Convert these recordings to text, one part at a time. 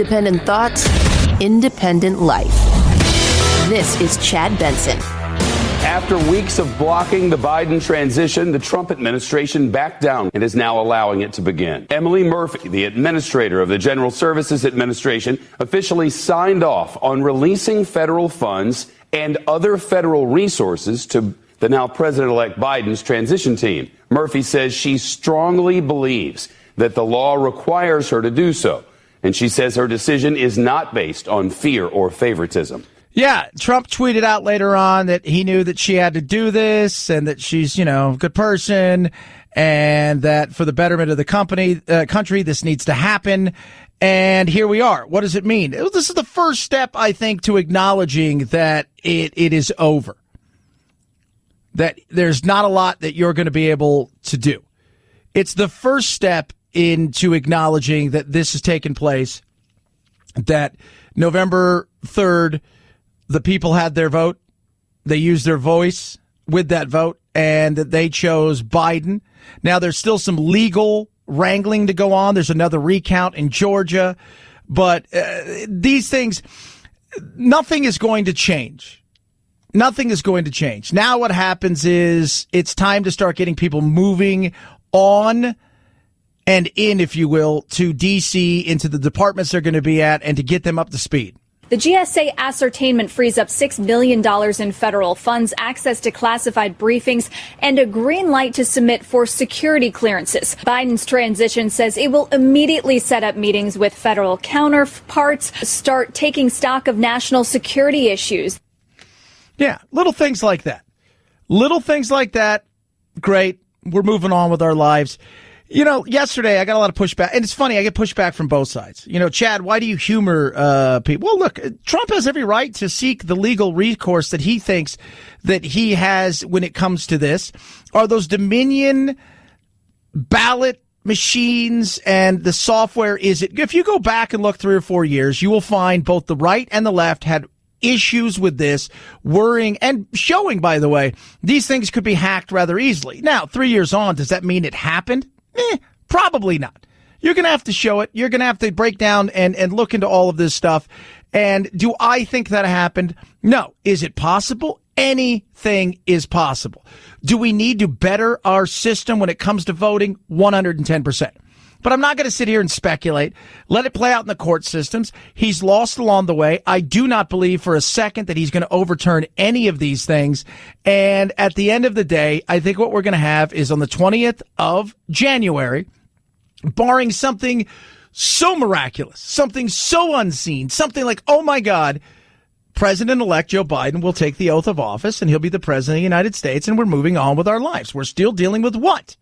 independent thoughts, independent life. This is Chad Benson. After weeks of blocking the Biden transition, the Trump administration backed down and is now allowing it to begin. Emily Murphy, the administrator of the General Services Administration, officially signed off on releasing federal funds and other federal resources to the now President-elect Biden's transition team. Murphy says she strongly believes that the law requires her to do so, and she says her decision is not based on fear or favoritism. Yeah, Trump tweeted out later on that he knew that she had to do this and that she's, a good person and that for the betterment of the country, this needs to happen. And here we are. What does it mean? This is the first step, I think, to acknowledging that it is over, that there's not a lot that you're going to be able to do. It's the first step into acknowledging that this has taken place, that November 3rd, the people had their vote. They used their voice with that vote, and that they chose Biden. Now, there's still some legal wrangling to go on. There's another recount in Georgia. But these things, nothing is going to change. Nothing is going to change. Now what happens is it's time to start getting people moving on and in, if you will, to D.C., into the departments they're going to be at, and to get them up to speed. The GSA ascertainment frees up $6 billion in federal funds, access to classified briefings, and a green light to submit for security clearances. Biden's transition says it will immediately set up meetings with federal counterparts, start taking stock of national security issues. Yeah, little things like that. Little things like that. Great. We're moving on with our lives. Yesterday I got a lot of pushback, and it's funny, I get pushback from both sides. Chad, why do you humor people? Well, look, Trump has every right to seek the legal recourse that he thinks that he has when it comes to this. Are those Dominion ballot machines and the software, if you go back and look 3 or 4 years, you will find both the right and the left had issues with this, worrying and showing, by the way, these things could be hacked rather easily. Now, 3 years on, does that mean it happened? Probably not. You're going to have to show it. You're going to have to break down and look into all of this stuff. And do I think that happened? No. Is it possible? Anything is possible. Do we need to better our system when it comes to voting? 110%. But I'm not going to sit here and speculate. Let it play out in the court systems. He's lost along the way. I do not believe for a second that he's going to overturn any of these things. And at the end of the day, I think what we're going to have is on the 20th of January, barring something so miraculous, something so unseen, something like, oh my God, President-elect Joe Biden will take the oath of office and he'll be the president of the United States, and we're moving on with our lives. We're still dealing with what?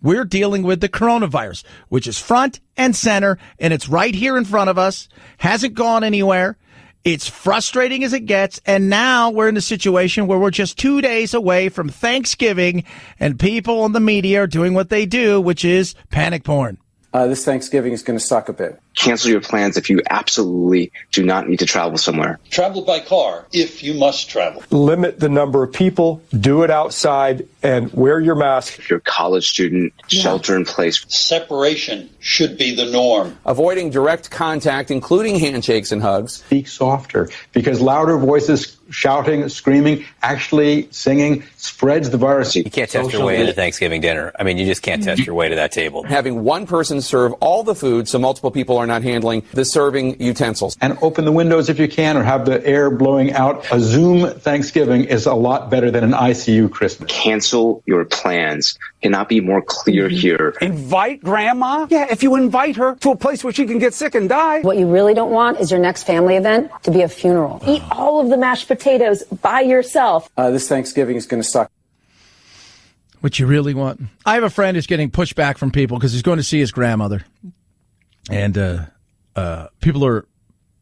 We're dealing with the coronavirus, which is front and center, and it's right here in front of us, hasn't gone anywhere. It's frustrating as it gets, and now we're in a situation where we're just 2 days away from Thanksgiving, and people in the media are doing what they do, which is panic porn. This Thanksgiving is going to suck a bit. Cancel your plans if you absolutely do not need to travel somewhere. Travel by car if you must travel. Limit the number of people, do it outside, and wear your mask. If you're a college student, shelter in place. Separation should be the norm. Avoiding direct contact, including handshakes and hugs. Speak softer, because louder voices, shouting, screaming, actually singing spreads the virus. You can't test your way into Thanksgiving dinner. I mean, you just can't test your way to that table. Having one person serve all the food so multiple people are not handling the serving utensils. And open the windows if you can, or have the air blowing out. A Zoom Thanksgiving is a lot better than an ICU Christmas. Cancel your plans. Cannot be more clear here. Invite grandma? Yeah, if you invite her to a place where she can get sick and die. What you really don't want is your next family event to be a funeral. Eat all of the mashed potatoes by yourself. This Thanksgiving is going to suck. What you really want? I have a friend who's getting pushback from people because he's going to see his grandmother. And people are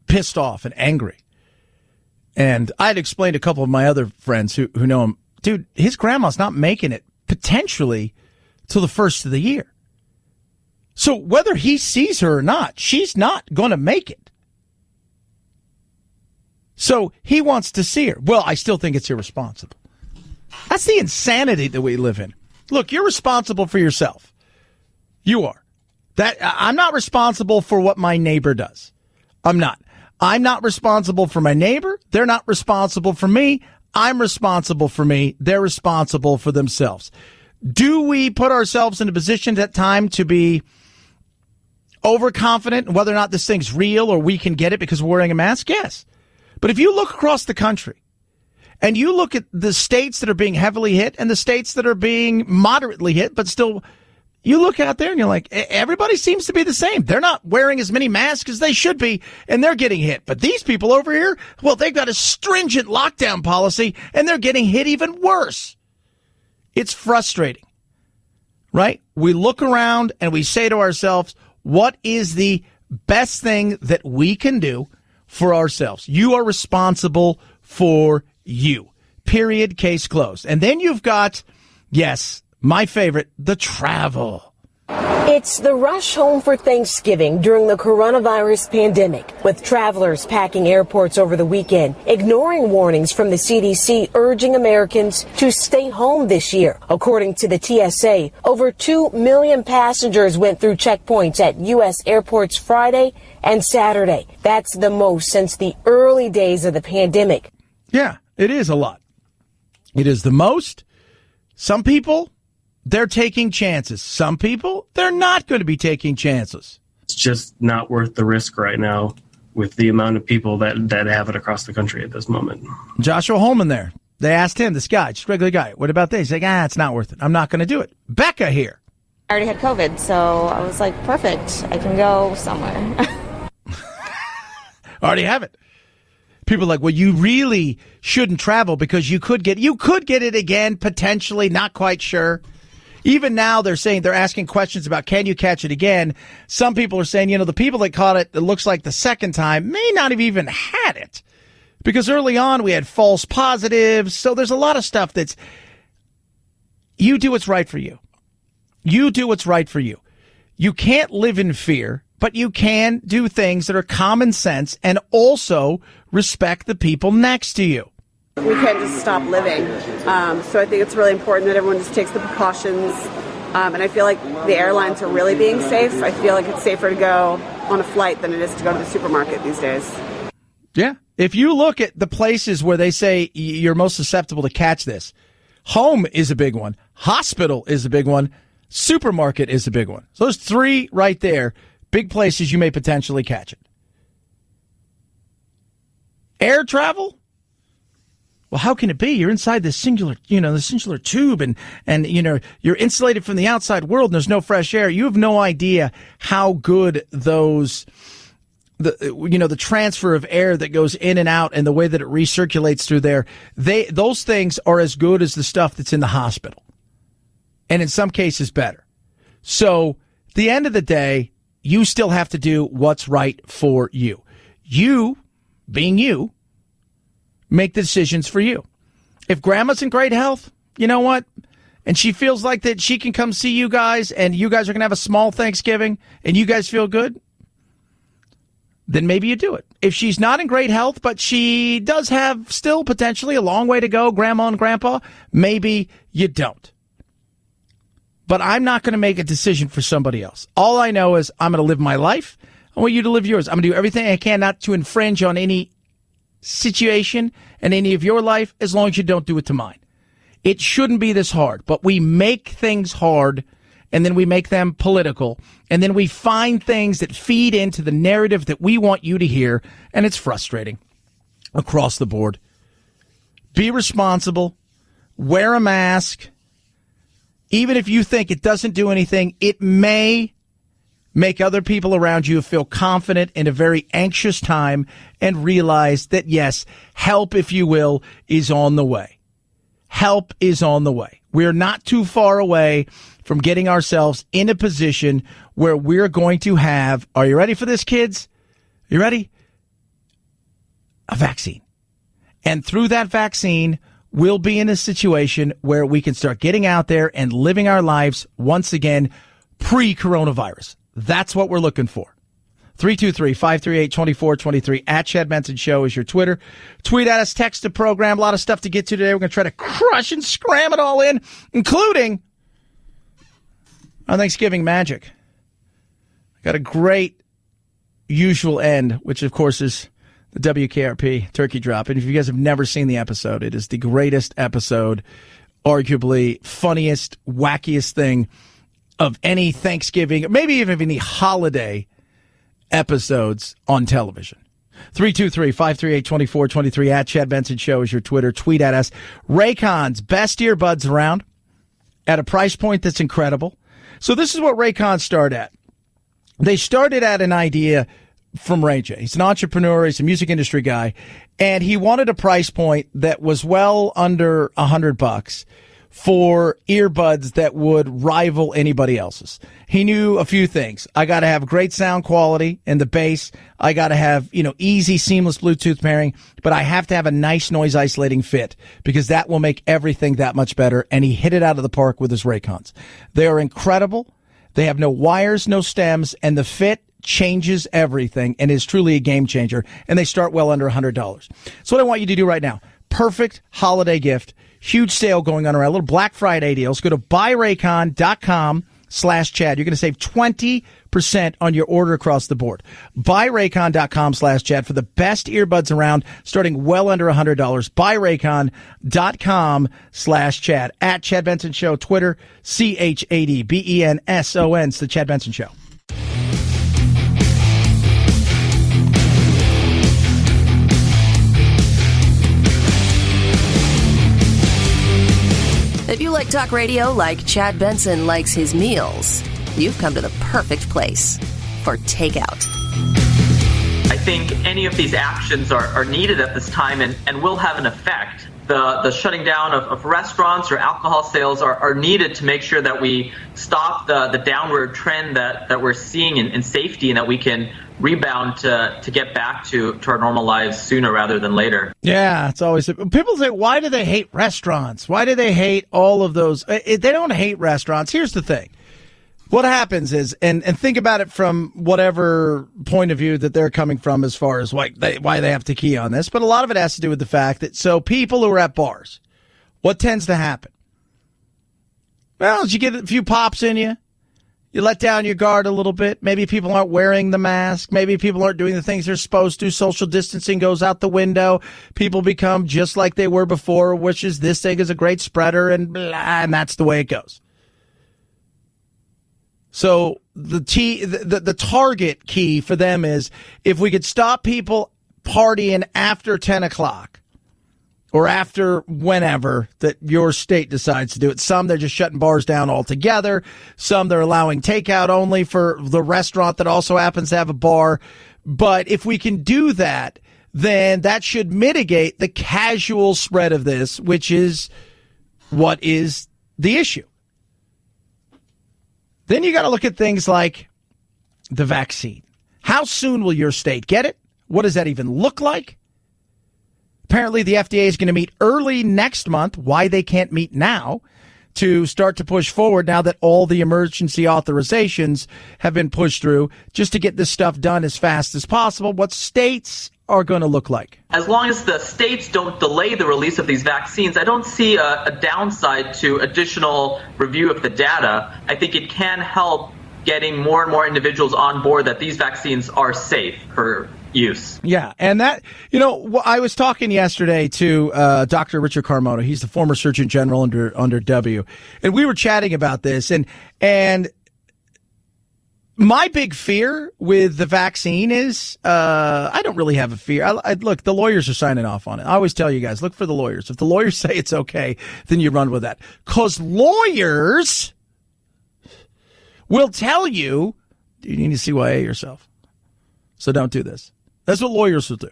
pissed off and angry. And I'd explained to a couple of my other friends who know him, dude, his grandma's not making it potentially till the first of the year. So whether he sees her or not, she's not going to make it. So he wants to see her. Well, I still think it's irresponsible. That's the insanity that we live in. Look, you're responsible for yourself. You are. That I'm not responsible for what my neighbor does. I'm not. I'm not responsible for my neighbor. They're not responsible for me. I'm responsible for me. They're responsible for themselves. Do we put ourselves in a position at time to be overconfident in whether or not this thing's real or we can get it because we're wearing a mask? Yes. But if you look across the country and you look at the states that are being heavily hit and the states that are being moderately hit, but still, you look out there and you're like, everybody seems to be the same. They're not wearing as many masks as they should be, and they're getting hit. But these people over here, well, they've got a stringent lockdown policy, and they're getting hit even worse. It's frustrating, right? We look around and we say to ourselves, what is the best thing that we can do for ourselves? You are responsible for you. Period. Case closed. And then you've got, yes, my favorite, the travel. It's the rush home for Thanksgiving during the coronavirus pandemic, with travelers packing airports over the weekend, ignoring warnings from the CDC urging Americans to stay home this year. According to the TSA, over 2 million passengers went through checkpoints at U.S. airports Friday and Saturday. That's the most since the early days of the pandemic. Yeah, it is a lot. It is the most. Some people, they're taking chances. Some people, they're not going to be taking chances. It's just not worth the risk right now with the amount of people that have it across the country at this moment. Joshua Holman there. They asked him, this guy, just a regular guy, what about this? He's like, it's not worth it. I'm not going to do it. Becca here. I already had COVID, so I was like, perfect. I can go somewhere. Already have it. People are like, well, you really shouldn't travel because you could get it again, potentially, not quite sure. Even now, they're asking questions about, can you catch it again? Some people are saying, the people that caught it, it looks like the second time, may not have even had it. Because early on, we had false positives. So there's a lot of stuff that's, you do what's right for you. You do what's right for you. You can't live in fear, but you can do things that are common sense and also respect the people next to you. We can't just stop living. So I think it's really important that everyone just takes the precautions. And I feel like the airlines are really being safe. I feel like it's safer to go on a flight than it is to go to the supermarket these days. Yeah. If you look at the places where they say you're most susceptible to catch this, home is a big one. Hospital is a big one. Supermarket is a big one. So those three right there, big places you may potentially catch it. Air travel? Well, how can it be? You're inside this singular tube and you're insulated from the outside world and there's no fresh air. You have no idea how good the transfer of air that goes in and out and the way that it recirculates through there. Those things are as good as the stuff that's in the hospital. And in some cases better. So at the end of the day, you still have to do what's right for you. You, being you, make the decisions for you. If grandma's in great health, you know what? And she feels like that she can come see you guys and you guys are going to have a small Thanksgiving and you guys feel good, then maybe you do it. If she's not in great health, but she does have still potentially a long way to go, grandma and grandpa, maybe you don't. But I'm not going to make a decision for somebody else. All I know is I'm going to live my life. I want you to live yours. I'm going to do everything I can not to infringe on any situation and any of your life as long as you don't do it to mine. It shouldn't be this hard, but we make things hard and then we make them political and then we find things that feed into the narrative that we want you to hear, and it's frustrating across the board. Be responsible. Wear a mask. Even if you think it doesn't do anything, it may make other people around you feel confident in a very anxious time and realize that, yes, help, if you will, is on the way. Help is on the way. We're not too far away from getting ourselves in a position where we're going to have, are you ready for this, kids? You ready? A vaccine. And through that vaccine, we'll be in a situation where we can start getting out there and living our lives once again pre-coronavirus. That's what we're looking for. 323-538-2423 at Chad Benson Show is your Twitter. Tweet at us, text the program. A lot of stuff to get to today. We're going to try to crush and scram it all in, including our Thanksgiving magic. Got a great usual end, which, of course, is the WKRP turkey drop. And if you guys have never seen the episode, it is the greatest episode, arguably funniest, wackiest thing of any Thanksgiving, maybe even any holiday episodes on television. 323-538-2423 at Chad Benson Show is your Twitter. Tweet at us. Raycon's best earbuds around at a price point that's incredible. So this is what Raycon started at. They started at an idea from Ray J. He's an entrepreneur. He's a music industry guy. And he wanted a price point that was well under $100 for earbuds that would rival anybody else's. He knew a few things. I got to have great sound quality in the bass. I got to have, easy, seamless Bluetooth pairing, but I have to have a nice noise isolating fit because that will make everything that much better. And he hit it out of the park with his Raycons. They are incredible. They have no wires, no stems, and the fit changes everything and is truly a game changer. And they start well under $100. So what I want you to do right now, perfect holiday gift. Huge sale going on around, little Black Friday deals. Go to buyraycon.com/Chad. You're going to save 20% on your order across the board. Buyraycon.com/Chad for the best earbuds around, starting well under $100. Buyraycon.com/Chad. At Chad Benson Show, Twitter, ChadBenson. It's the Chad Benson Show. If you like talk radio like Chad Benson likes his meals, you've come to the perfect place for takeout. I think any of these actions are needed at this time and will have an effect. The shutting down of restaurants or alcohol sales are needed to make sure that we stop the downward trend that we're seeing in safety and that we can rebound to get back to our normal lives sooner rather than later. Yeah, it's always people say, why do they hate restaurants? Why do they hate all of those? They don't hate restaurants. Here's the thing. What happens is, and think about it from whatever point of view that they're coming from as far as why they have to key on this, but a lot of it has to do with the fact that, so people who are at bars, what tends to happen? Well, as you get a few pops in you, you let down your guard a little bit. Maybe people aren't wearing the mask. Maybe people aren't doing the things they're supposed to. Social distancing goes out the window. People become just like they were before, which is this thing is a great spreader, and blah, and that's the way it goes. So the target key for them is if we could stop people partying after 10 o'clock or after whenever that your state decides to do it. Some they're just shutting bars down altogether. Some they're allowing takeout only for the restaurant that also happens to have a bar. But if we can do that, then that should mitigate the casual spread of this, which is what is the issue. Then you got to look at things like the vaccine. How soon will your state get it? What does that even look like? Apparently, the FDA is going to meet early next month. Why they can't meet now to start to push forward now that all the emergency authorizations have been pushed through just to get this stuff done as fast as possible. What states are going to look like? As long as the states don't delay the release of these vaccines, I don't see a downside to additional review of the data. I think it can help getting more and more individuals on board that these vaccines are safe for use. Yeah, and that, I was talking yesterday to Dr. Richard Carmona. He's the former Surgeon General under W, and we were chatting about this, and my big fear with the vaccine is I don't really have a fear. Look, the lawyers are signing off on it. I always tell you guys, look for the lawyers. If the lawyers say it's okay, then you run with that. Because lawyers will tell you need to CYA yourself. So don't do this. That's what lawyers will do.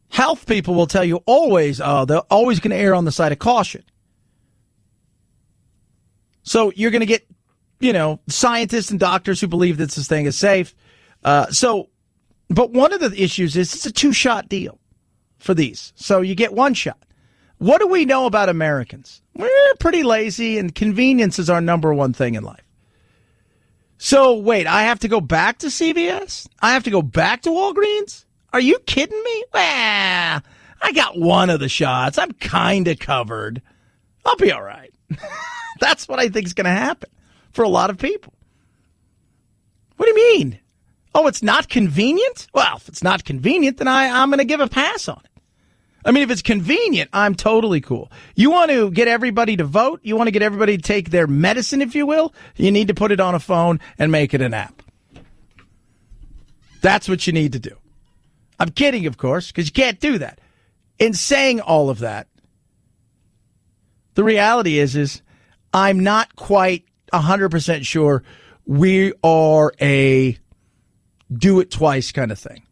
Health people will tell you always, they're always going to err on the side of caution. So you're going to get, scientists and doctors who believe that this thing is safe. But one of the issues is it's a 2-shot deal for these. So you get 1 shot. What do we know about Americans? We're pretty lazy, and convenience is our number one thing in life. So wait, I have to go back to CVS? I have to go back to Walgreens? Are you kidding me? Well, I got 1 of the shots. I'm kind of covered. I'll be all right. That's what I think is going to happen for a lot of people. What do you mean? Oh, it's not convenient? Well, if it's not convenient, then I'm going to give a pass on it. I mean, if it's convenient, I'm totally cool. You want to get everybody to vote? You want to get everybody to take their medicine, if you will? You need to put it on a phone and make it an app. That's what you need to do. I'm kidding, of course, because you can't do that. In saying all of that, the reality is I'm not quite 100% sure we are a do it twice kind of thing.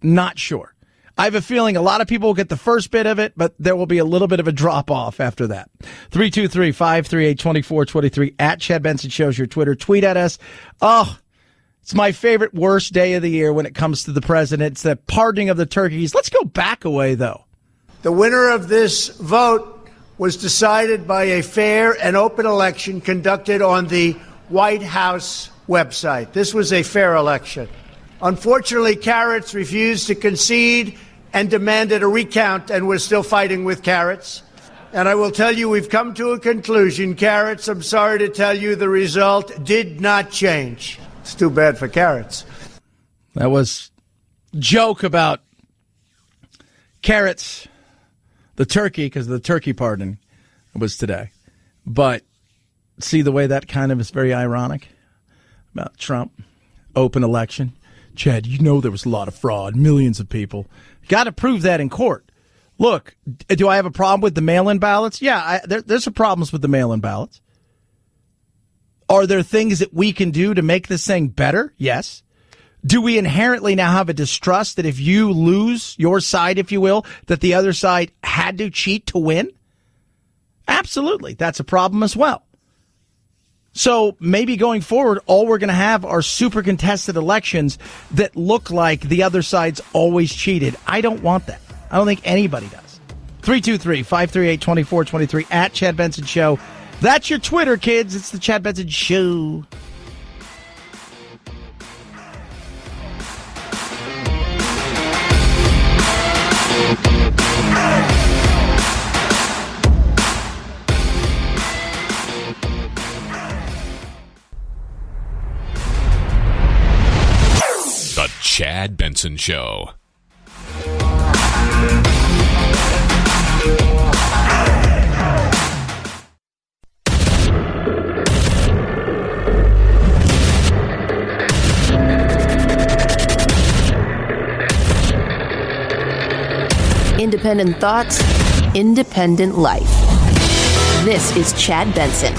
Not sure. I have a feeling a lot of people will get the first bit of it, but there will be a little bit of a drop-off after that. 323-538-2423 at Chad Benson Show's your Twitter. Tweet at us. Oh, it's my favorite worst day of the year when it comes to the president. It's the pardoning of the turkeys. Let's go back away, though. The winner of this vote was decided by a fair and open election conducted on the White House website. This was a fair election. Unfortunately, Carrots refused to concede and demanded a recount, and we're still fighting with Carrots. And I will tell you, we've come to a conclusion. Carrots, I'm sorry to tell you, the result did not change. It's too bad for Carrots. That was a joke about Carrots, the turkey, because the turkey pardon was today. But see the way that kind of is very ironic about Trump, open election. Chad, you know there was a lot of fraud, millions of people. Got to prove that in court. Look, do I have a problem with the mail-in ballots? Yeah, there's some problems with the mail-in ballots. Are there things that we can do to make this thing better? Yes. Do we inherently now have a distrust that if you lose your side, if you will, that the other side had to cheat to win? Absolutely. That's a problem as well. So maybe going forward, all we're going to have are super contested elections that look like the other side's always cheated. I don't want that. I don't think anybody does. 323-538-2423 at Chad Benson Show. That's your Twitter, kids. It's the Chad Benson Show. The Chad Benson Show. Independent thoughts, independent life. This is Chad Benson.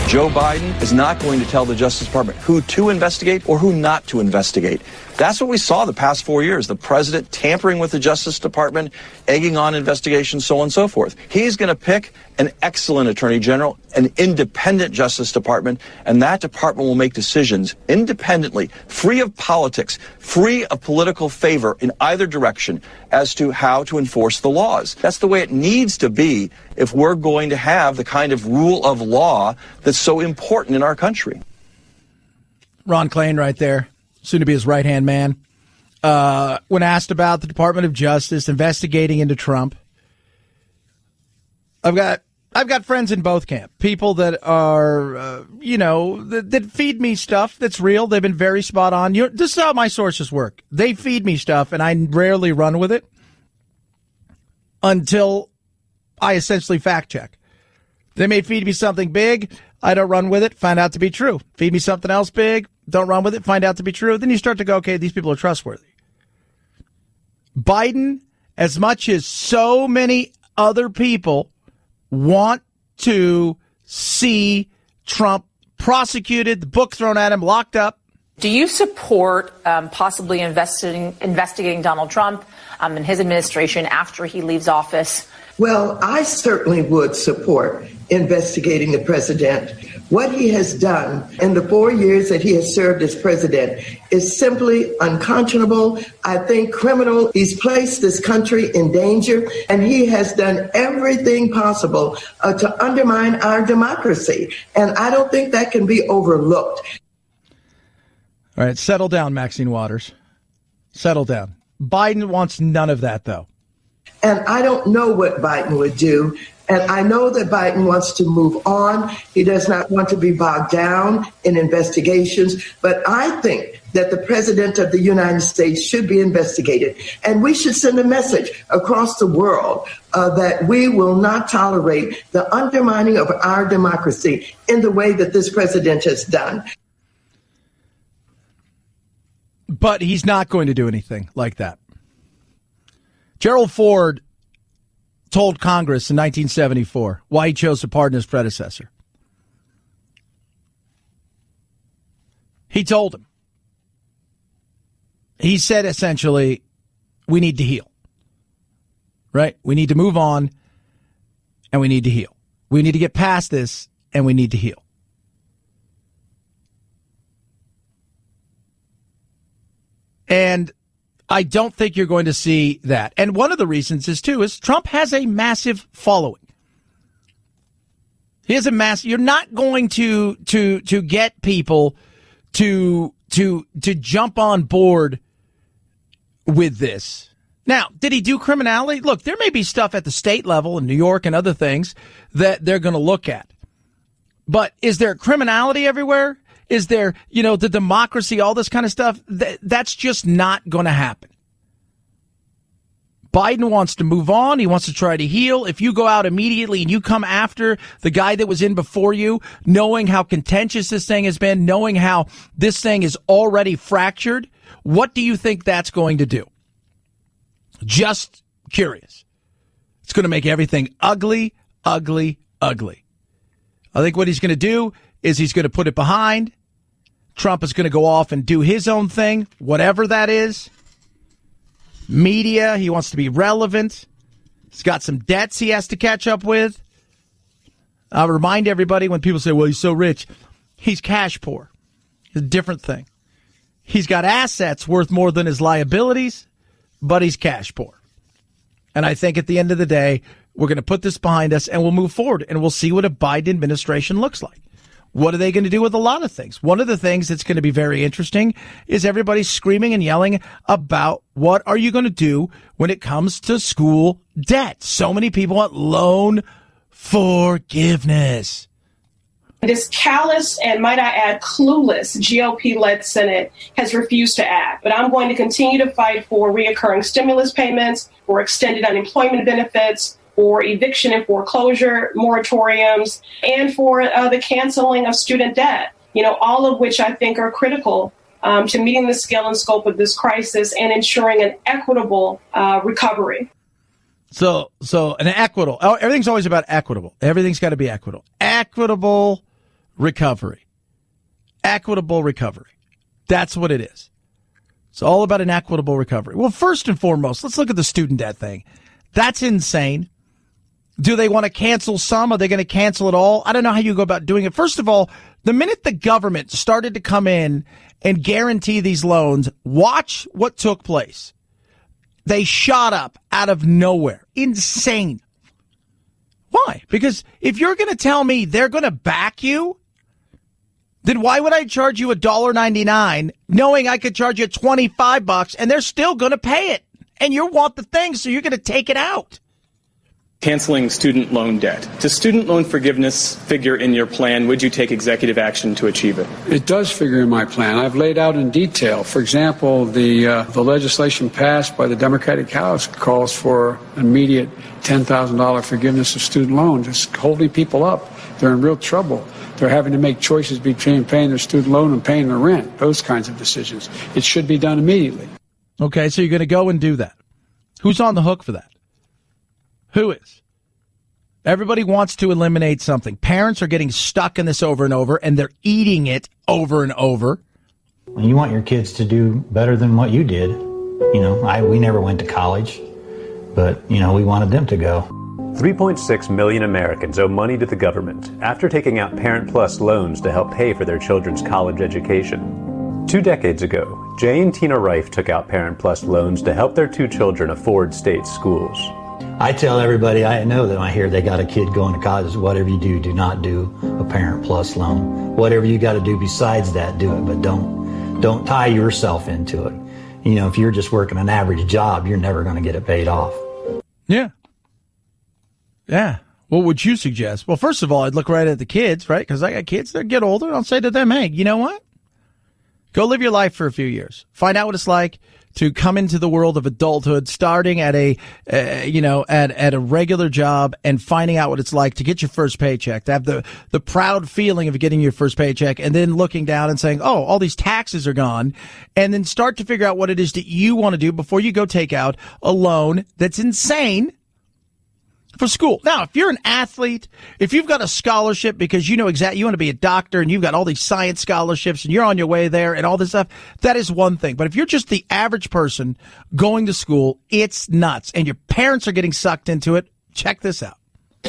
Joe Biden is not going to tell the Justice Department who to investigate or who not to investigate. That's what we saw the past 4 years, the president tampering with the Justice Department, egging on investigations, so on and so forth. He's going to pick an excellent attorney general, an independent Justice Department, and that department will make decisions independently, free of politics, free of political favor in either direction as to how to enforce the laws. That's the way it needs to be if we're going to have the kind of rule of law that's so important in our country. Ron Klain right there, soon to be his right-hand man. When asked about the Department of Justice investigating into Trump, I've got friends in both camps, people that are, that feed me stuff that's real. They've been very spot on. This is how my sources work. They feed me stuff, and I rarely run with it until I essentially fact check. They may feed me something big. I don't run with it, find out to be true. Feed me something else big, don't run with it, find out to be true. Then you start to go, okay, these people are trustworthy. Biden, as much as so many other people want to see Trump prosecuted, the book thrown at him, locked up. Do you support possibly investigating Donald Trump and his administration after he leaves office? Well, I certainly would support investigating the president. What he has done in the 4 years that he has served as president is simply unconscionable. I think criminal. He's placed this country in danger, and he has done everything possible to undermine our democracy. And I don't think that can be overlooked. All right, settle down, Maxine Waters. Settle down. Biden wants none of that, though. And I don't know what Biden would do. And I know that Biden wants to move on. He does not want to be bogged down in investigations. But I think that the president of the United States should be investigated. And we should send a message across the world that we will not tolerate the undermining of our democracy in the way that this president has done. But he's not going to do anything like that. Gerald Ford told Congress in 1974 why he chose to pardon his predecessor. He told him. He said essentially, we need to heal. Right? We need to move on and we need to heal. We need to get past this and we need to heal. And I don't think you're going to see that. And one of the reasons is Trump has a massive following. He has a massive. You're not going to get people to jump on board with this. Now, did he do criminality? Look, there may be stuff at the state level in New York and other things that they're going to look at. But is there criminality everywhere? Is there, the democracy, all this kind of stuff? That's just not going to happen. Biden wants to move on. He wants to try to heal. If you go out immediately and you come after the guy that was in before you, knowing how contentious this thing has been, knowing how this thing is already fractured, what do you think that's going to do? Just curious. It's going to make everything ugly, ugly, ugly. I think what he's going to do is he's going to put it behind. Trump is going to go off and do his own thing, whatever that is. Media, he wants to be relevant. He's got some debts he has to catch up with. I'll remind everybody when people say, well, he's so rich. He's cash poor. It's a different thing. He's got assets worth more than his liabilities, but he's cash poor. And I think at the end of the day, we're going to put this behind us and we'll move forward and we'll see what a Biden administration looks like. What are they going to do with a lot of things? One of the things that's going to be very interesting is everybody screaming and yelling about what are you going to do when it comes to school debt? So many people want loan forgiveness. This callous and, might I add, clueless GOP-led Senate has refused to act. But I'm going to continue to fight for reoccurring stimulus payments, for extended unemployment benefits, for eviction and foreclosure moratoriums, and for the canceling of student debt, all of which I think are critical to meeting the scale and scope of this crisis and ensuring an equitable recovery. So an equitable, everything's always about equitable. Everything's got to be equitable. Equitable recovery. Equitable recovery. That's what it is. It's all about an equitable recovery. Well, first and foremost, let's look at the student debt thing. That's insane. Do they want to cancel some? Are they going to cancel it all? I don't know how you go about doing it. First of all, the minute the government started to come in and guarantee these loans, watch what took place. They shot up out of nowhere. Insane. Why? Because if you're going to tell me they're going to back you, then why would I charge you $1.99 knowing I could charge you $25 and they're still going to pay it? And you want the thing, so you're going to take it out. Canceling student loan debt. Does student loan forgiveness figure in your plan? Would you take executive action to achieve it? It does figure in my plan. I've laid out in detail. For example, the legislation passed by the Democratic House calls for immediate $10,000 forgiveness of student loans. It's holding people up. They're in real trouble. They're having to make choices between paying their student loan and paying their rent, those kinds of decisions. It should be done immediately. Okay, so you're going to go and do that. Who's on the hook for that? Who is? Everybody wants to eliminate something. Parents are getting stuck in this over and over, and they're eating it over and over. You want your kids to do better than what you did. We never went to college, but, we wanted them to go. 3.6 million Americans owe money to the government after taking out Parent Plus loans to help pay for their children's college education. 2 decades ago, Jay and Tina Reif took out Parent Plus loans to help their 2 children afford state schools. I tell everybody I know that I hear they got a kid going to college, whatever you do, do not do a Parent Plus loan. Whatever you got to do besides that, do it, but don't tie yourself into it. If you're just working an average job, you're never going to get it paid off. Yeah. What would you suggest? Well, first of all, I'd look right at the kids, right? Because I got kids that get older. I'll say to them, hey, you know what? Go live your life for a few years. Find out what it's like to come into the world of adulthood, starting at a regular job and finding out what it's like to get your first paycheck, to have the proud feeling of getting your first paycheck, and then looking down and saying, oh, all these taxes are gone, and then start to figure out what it is that you want to do before you go take out a loan that's insane for school. Now, if you're an athlete, if you've got a scholarship because you know exactly you want to be a doctor and you've got all these science scholarships and you're on your way there and all this stuff, that is one thing. But if you're just the average person going to school, it's nuts. And your parents are getting sucked into it. Check this out.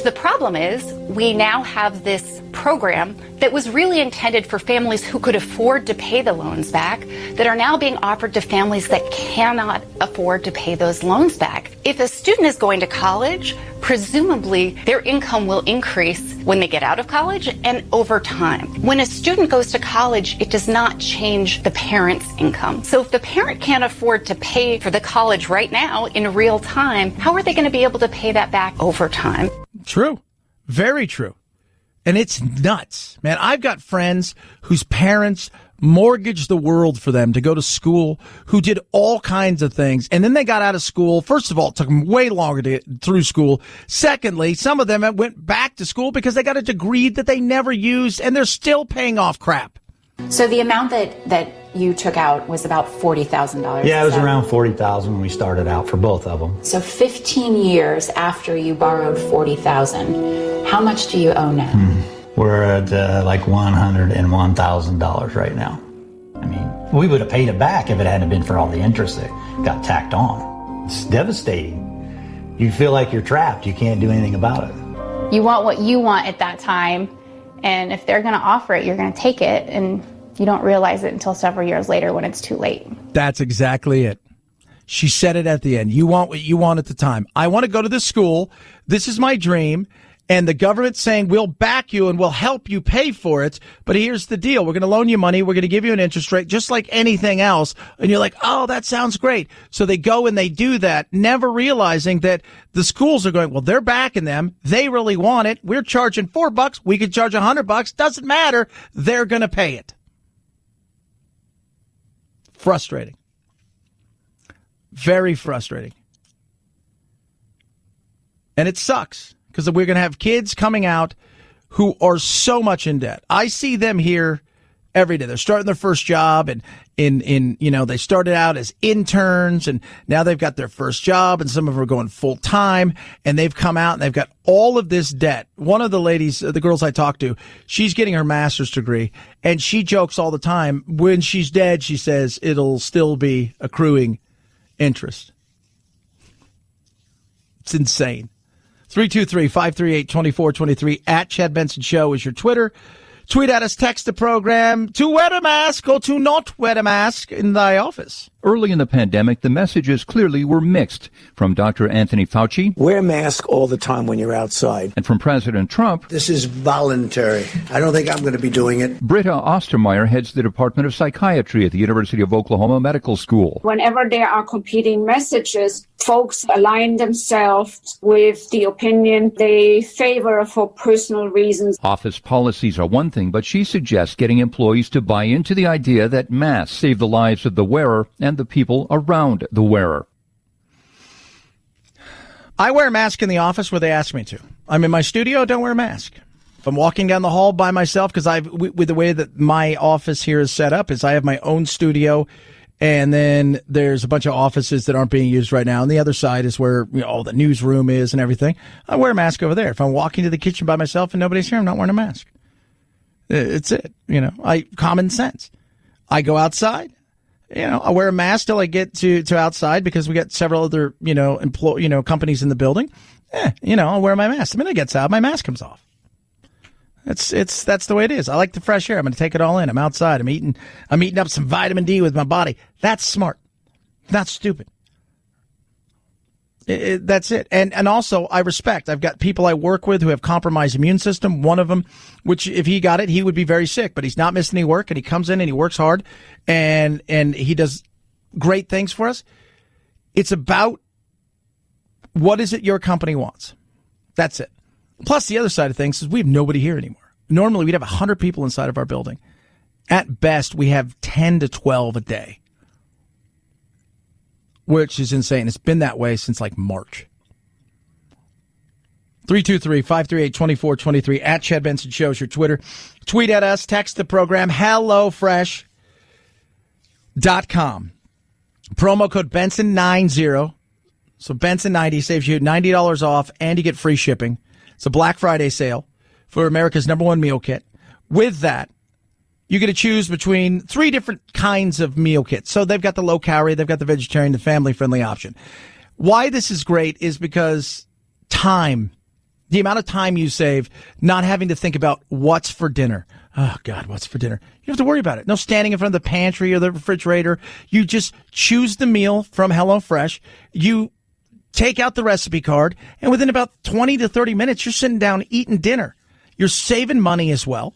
The problem is we now have this program that was really intended for families who could afford to pay the loans back that are now being offered to families that cannot afford to pay those loans back. If a student is going to college, presumably their income will increase when they get out of college and over time. When a student goes to college, it does not change the parent's income. So if the parent can't afford to pay for the college right now in real time, how are they going to be able to pay that back over time? True. Very true. And it's nuts, man. I've got friends whose parents mortgaged the world for them to go to school, who did all kinds of things. And then they got out of school. First of all, it took them way longer to get through school. Secondly, some of them went back to school because they got a degree that they never used, and they're still paying off crap. So the amount that you took out was about $40,000. Yeah, it was around $40,000 when we started out for both of them. So 15 years after you borrowed $40,000, how much do you owe now? We're at like $101,000 right now. I mean, we would have paid it back if it hadn't been for all the interest that got tacked on. It's devastating. You feel like you're trapped. You can't do anything about it. You want what you want at that time, and if they're going to offer it, you're going to take it, and you don't realize it until several years later when it's too late. That's exactly it. She said it at the end. You want what you want at the time. I want to go to this school. This is my dream. And the government's saying, we'll back you and we'll help you pay for it. But here's the deal. We're going to loan you money. We're going to give you an interest rate just like anything else. And you're like, oh, that sounds great. So they go and they do that, never realizing that the schools are going, well, they're backing them. They really want it. We're charging $4. We could charge $100. Doesn't matter. They're going to pay it. Frustrating. Very frustrating. And it sucks. Because we're going to have kids coming out who are so much in debt. I see them here every day. They're starting their first job, and they started out as interns, and now they've got their first job, and some of them are going full time, and they've come out and they've got all of this debt. One of the ladies, the girls I talked to, she's getting her master's degree, and she jokes all the time. When she's dead, she says it'll still be accruing interest. It's insane. 323-538-2423 at Chad Benson Show is your Twitter. Tweet at us, text the program to wear a mask or to not wear a mask in thy office. Early in the pandemic, the messages clearly were mixed. From Dr. Anthony Fauci, wear a mask all the time when you're outside. And from President Trump, this is voluntary. I don't think I'm going to be doing it. Britta Ostermeyer heads the Department of Psychiatry at the University of Oklahoma Medical School. Whenever there are competing messages, folks align themselves with the opinion they favor for personal reasons. Office policies are one thing, but she suggests getting employees to buy into the idea that masks save the lives of the wearer and the people around the wearer. I wear a mask in the office where they ask me to. I'm in my studio, don't wear a mask. If I'm walking down the hall by myself, because with the way that my office here is set up, is I have my own studio, and then there's a bunch of offices that aren't being used right now. And the other side is where all the newsroom is and everything. I wear a mask over there. If I'm walking to the kitchen by myself and nobody's here, I'm not wearing a mask. It's it. Common sense. I go outside. I wear a mask till I get to outside because we got several other, companies in the building. I'll wear my mask. The minute it gets out, my mask comes off. That's the way it is. I like the fresh air. I'm going to take it all in. I'm outside. I'm eating up some vitamin D with my body. That's smart. Not stupid. That's it. And also I respect. I've got people I work with who have compromised immune system. One of them, which if he got it, he would be very sick, but he's not missing any work, and he comes in and he works hard and he does great things for us. It's about what is it your company wants. That's it. Plus, the other side of things is we have nobody here anymore. Normally, we'd have 100 people inside of our building. At best, we have 10 to 12 a day, which is insane. It's been that way since like March. 323-538-2423 at Chad Benson Show is your Twitter. Tweet at us, text the program, HelloFresh.com. Promo code Benson90. So Benson90 saves you $90 off and you get free shipping. It's a Black Friday sale for America's #1 meal kit. With that, you get to choose between 3 different kinds of meal kits. So they've got the low calorie, they've got the vegetarian, the family friendly option. Why this is great is because time. The amount of time you save not having to think about what's for dinner. Oh, God, what's for dinner? You don't have to worry about it. No standing in front of the pantry or the refrigerator. You just choose the meal from HelloFresh. You take out the recipe card, and within about 20 to 30 minutes, you're sitting down eating dinner. You're saving money as well.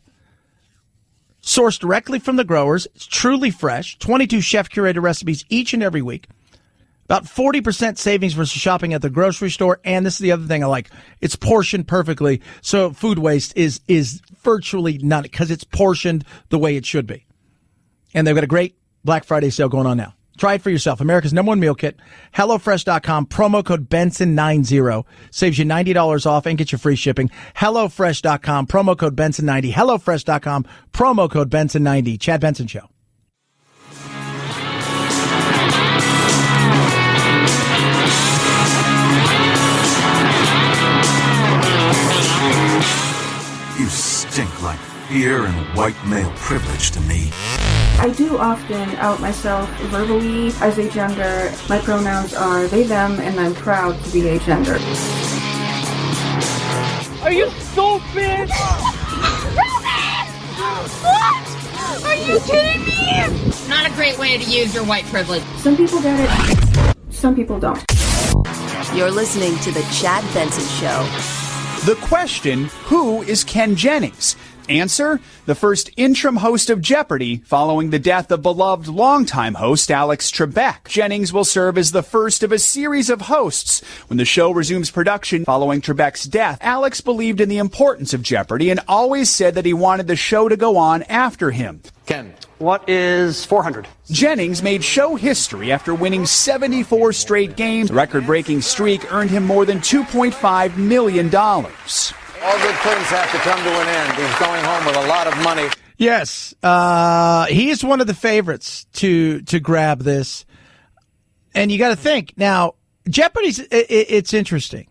Sourced directly from the growers. It's truly fresh. 22 chef-curated recipes each and every week. About 40% savings versus shopping at the grocery store. And this is the other thing I like. It's portioned perfectly. So food waste is virtually none because it's portioned the way it should be. And they've got a great Black Friday sale going on now. Try it for yourself. America's #1 meal kit. HelloFresh.com. Promo code Benson90. Saves you $90 off and gets you free shipping. HelloFresh.com. Promo code Benson90. HelloFresh.com. Promo code Benson90. Chad Benson Show. You stink like fear and white male privilege to me. I do often out myself verbally as a gender. My pronouns are they, them, and I'm proud to be a gender. Are you stupid? What? Are you kidding me? Not a great way to use your white privilege. Some people get it, some people don't. You're listening to The Chad Benson Show. The question, who is Ken Jennings? Answer, the first interim host of Jeopardy following the death of beloved longtime host Alex Trebek. Jennings will serve as the first of a series of hosts. When the show resumes production following Trebek's death, Alex believed in the importance of Jeopardy and always said that he wanted the show to go on after him. Ken, what is 400? Jennings made show history after winning 74 straight games. The record-breaking streak earned him more than $2.5 million. All good things have to come to an end. He's going home with a lot of money. Yes, he is one of the favorites to grab this. And you got to think, now, Jeopardy's, it's interesting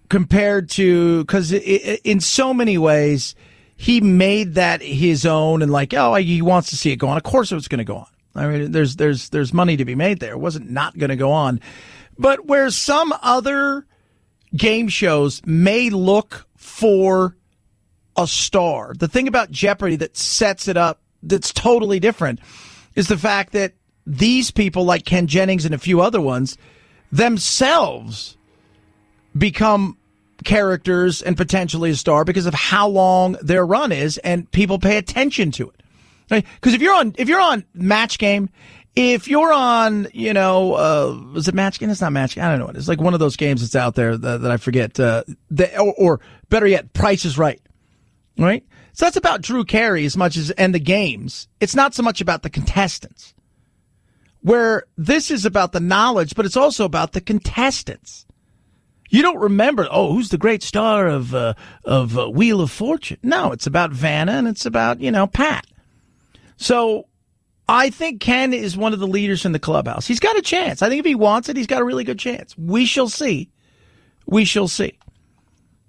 compared to, because in so many ways, he made that his own and like, oh, he wants to see it go on. Of course it was going to go on. I mean, there's money to be made there. It wasn't not going to go on. But where some other game shows may look for a star, the thing about Jeopardy that sets it up that's totally different is the fact that these people like Ken Jennings and a few other ones themselves become characters and potentially a star because of how long their run is and people pay attention to it. Right? Because if you're on Match Game, if you're on, is it Match Game? It's not Match Game. I don't know what it is. It's like one of those games that's out there that I forget. Or better yet, Price is Right. Right? So that's about Drew Carey as much as, and the games. It's not so much about the contestants. Where this is about the knowledge, but it's also about the contestants. You don't remember, who's the great star of Wheel of Fortune? No, it's about Vanna and it's about, Pat. So I think Ken is one of the leaders in the clubhouse. He's got a chance. I think if he wants it, he's got a really good chance. We shall see. We shall see.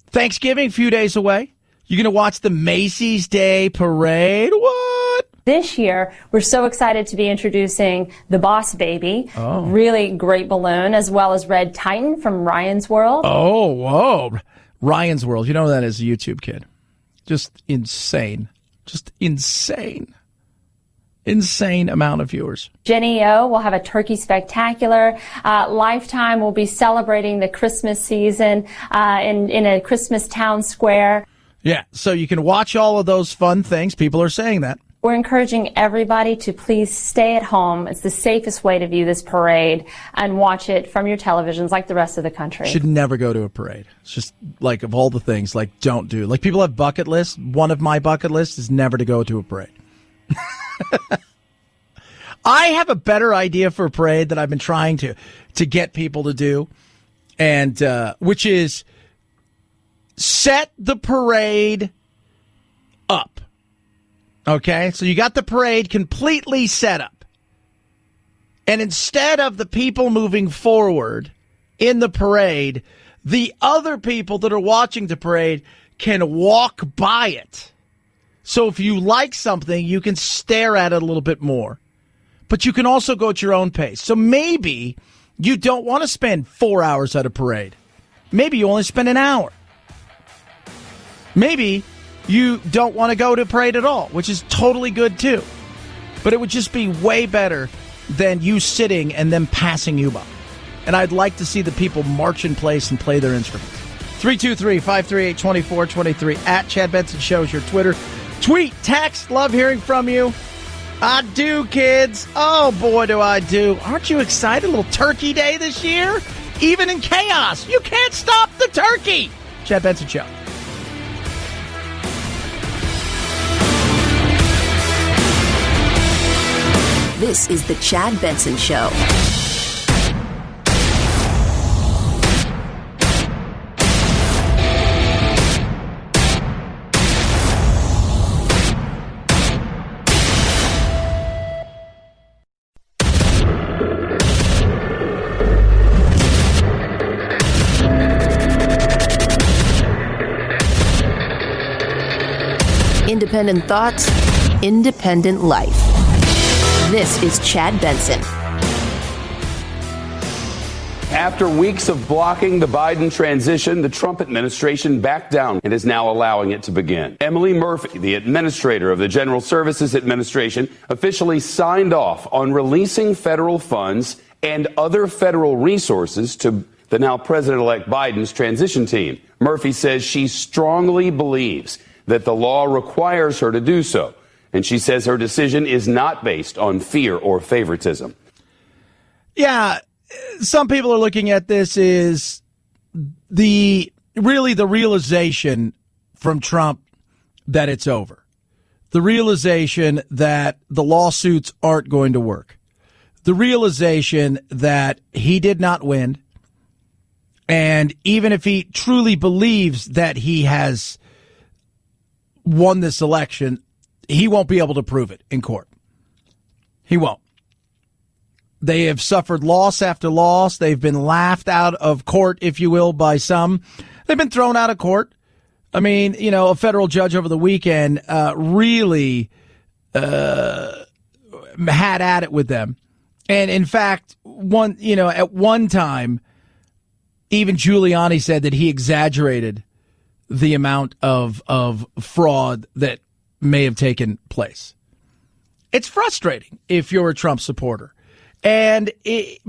Thanksgiving, a few days away. You're going to watch the Macy's Day Parade? What? This year, we're so excited to be introducing the Boss Baby, really great balloon, as well as Red Titan from Ryan's World. Oh, whoa. Ryan's World. You know that is a YouTube kid. Just insane. Just insane. Insane amount of viewers. Jenny O will have a turkey spectacular. Lifetime will be celebrating the Christmas season in a Christmas town square. Yeah, so you can watch all of those fun things. People are saying that. we're encouraging everybody to please stay at home. It's the safest way to view this parade and watch it from your televisions like the rest of the country. Should never go to a parade. It's just like of all the things, like don't do. Like people have bucket lists. One of my bucket lists is never to go to a parade. I have a better idea for a parade that I've been trying to get people to do, and which is set the parade up. Okay, so you got the parade completely set up, and instead of the people moving forward in the parade, the other people that are watching the parade can walk by it. So if you like something, you can stare at it a little bit more. But you can also go at your own pace. So maybe you don't want to spend 4 hours at a parade. Maybe you only spend an hour. Maybe you don't want to go to a parade at all, which is totally good too. But it would just be way better than you sitting and them passing you by. And I'd like to see the people march in place and play their instruments. 323-538-2423 at Chad Benson Show is your Twitter. Tweet, text, love hearing from you. I do, kids. Oh, boy, do I do. Aren't you excited? A little turkey day this year? Even in chaos, you can't stop the turkey. Chad Benson Show. This is the Chad Benson Show. Independent thoughts, independent life. This is Chad Benson. After weeks of blocking the Biden transition, the Trump administration backed down and is now allowing it to begin. Emily Murphy, the administrator of the General Services Administration, officially signed off on releasing federal funds and other federal resources to the now President-elect Biden's transition team. Murphy says she strongly believes that the law requires her to do so. And she says her decision is not based on fear or favoritism. Yeah, some people are looking at this as the realization from Trump that it's over. The realization that the lawsuits aren't going to work. The realization that he did not win. And even if he truly believes that he has won this election, he won't be able to prove it in court. He won't. They have suffered loss after loss. They've been laughed out of court, if you will, by some. They've been thrown out of court. I mean, you know, a federal judge over the weekend really had at it with them. And in fact, at one time, even Giuliani said that he exaggerated the amount of fraud that may have taken place. It's frustrating if you're a Trump supporter. And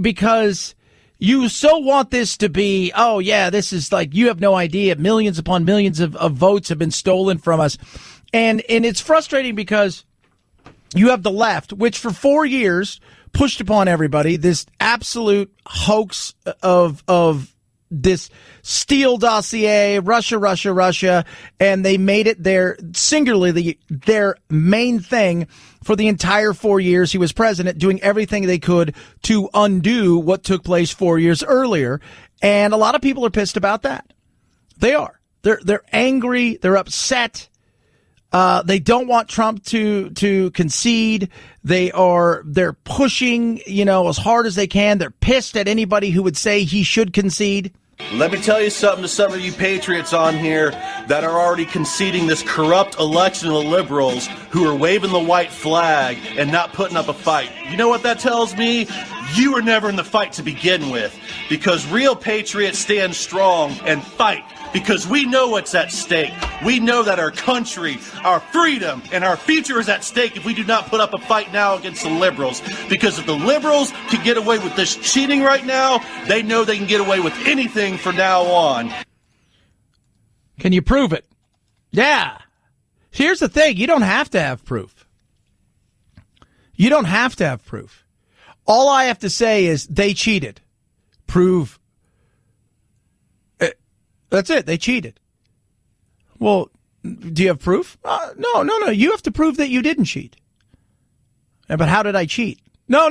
because you so want this to be, oh, yeah, this is like, you have no idea, millions upon millions of votes have been stolen from us. And it's frustrating because you have the left, which for 4 years pushed upon everybody this absolute hoax of this Steele dossier, Russia, and they made it their main thing for the entire 4 years he was president, doing everything they could to undo what took place 4 years earlier. And a lot of people are pissed about that. They are. They're angry. They're upset. They don't want Trump to concede. They're pushing, as hard as they can. They're pissed at anybody who would say he should concede. Let me tell you something to some of you patriots on here that are already conceding this corrupt election of the liberals who are waving the white flag and not putting up a fight. You know what that tells me? You were never in the fight to begin with, because real patriots stand strong and fight. Because we know what's at stake. We know that our country, our freedom, and our future is at stake if we do not put up a fight now against the liberals. Because if the liberals can get away with this cheating right now, they know they can get away with anything from now on. Can you prove it? Yeah. Here's the thing. You don't have to have proof. You don't have to have proof. All I have to say is they cheated. Prove. That's it. They cheated. Well, do you have proof? No. You have to prove that you didn't cheat. But how did I cheat? No.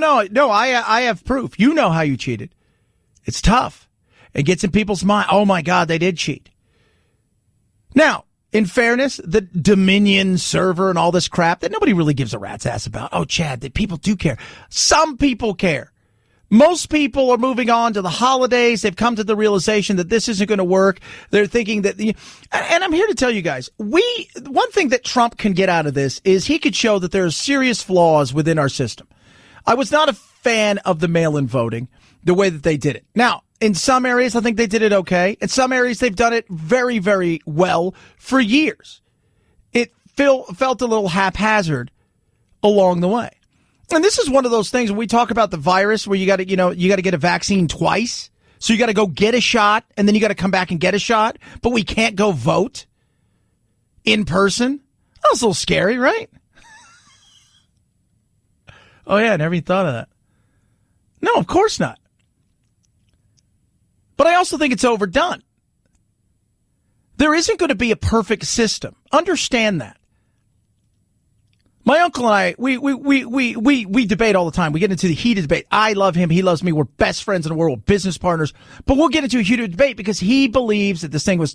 I have proof. You know how you cheated. It's tough. It gets in people's mind. Oh my God, they did cheat. Now, in fairness, the Dominion server and all this crap that nobody really gives a rat's ass about. Oh, Chad, that people do care. Some people care. Most people are moving on to the holidays. They've come to the realization that this isn't going to work. They're thinking that, and I'm here to tell you guys, one thing that Trump can get out of this is he could show that there are serious flaws within our system. I was not a fan of the mail-in voting, the way that they did it. Now, in some areas, I think they did it okay. In some areas, they've done it very, very well for years. It felt a little haphazard along the way. And this is one of those things when we talk about the virus where you got to get a vaccine twice. So you got to go get a shot and then you got to come back and get a shot, but we can't go vote in person. That was a little scary, right? Oh yeah, I never even thought of that. No, of course not. But I also think it's overdone. There isn't going to be a perfect system. Understand that. My uncle and I, we debate all the time. We get into the heated debate. I love him. He loves me. We're best friends in the world, business partners. But we'll get into a heated debate because he believes that this thing was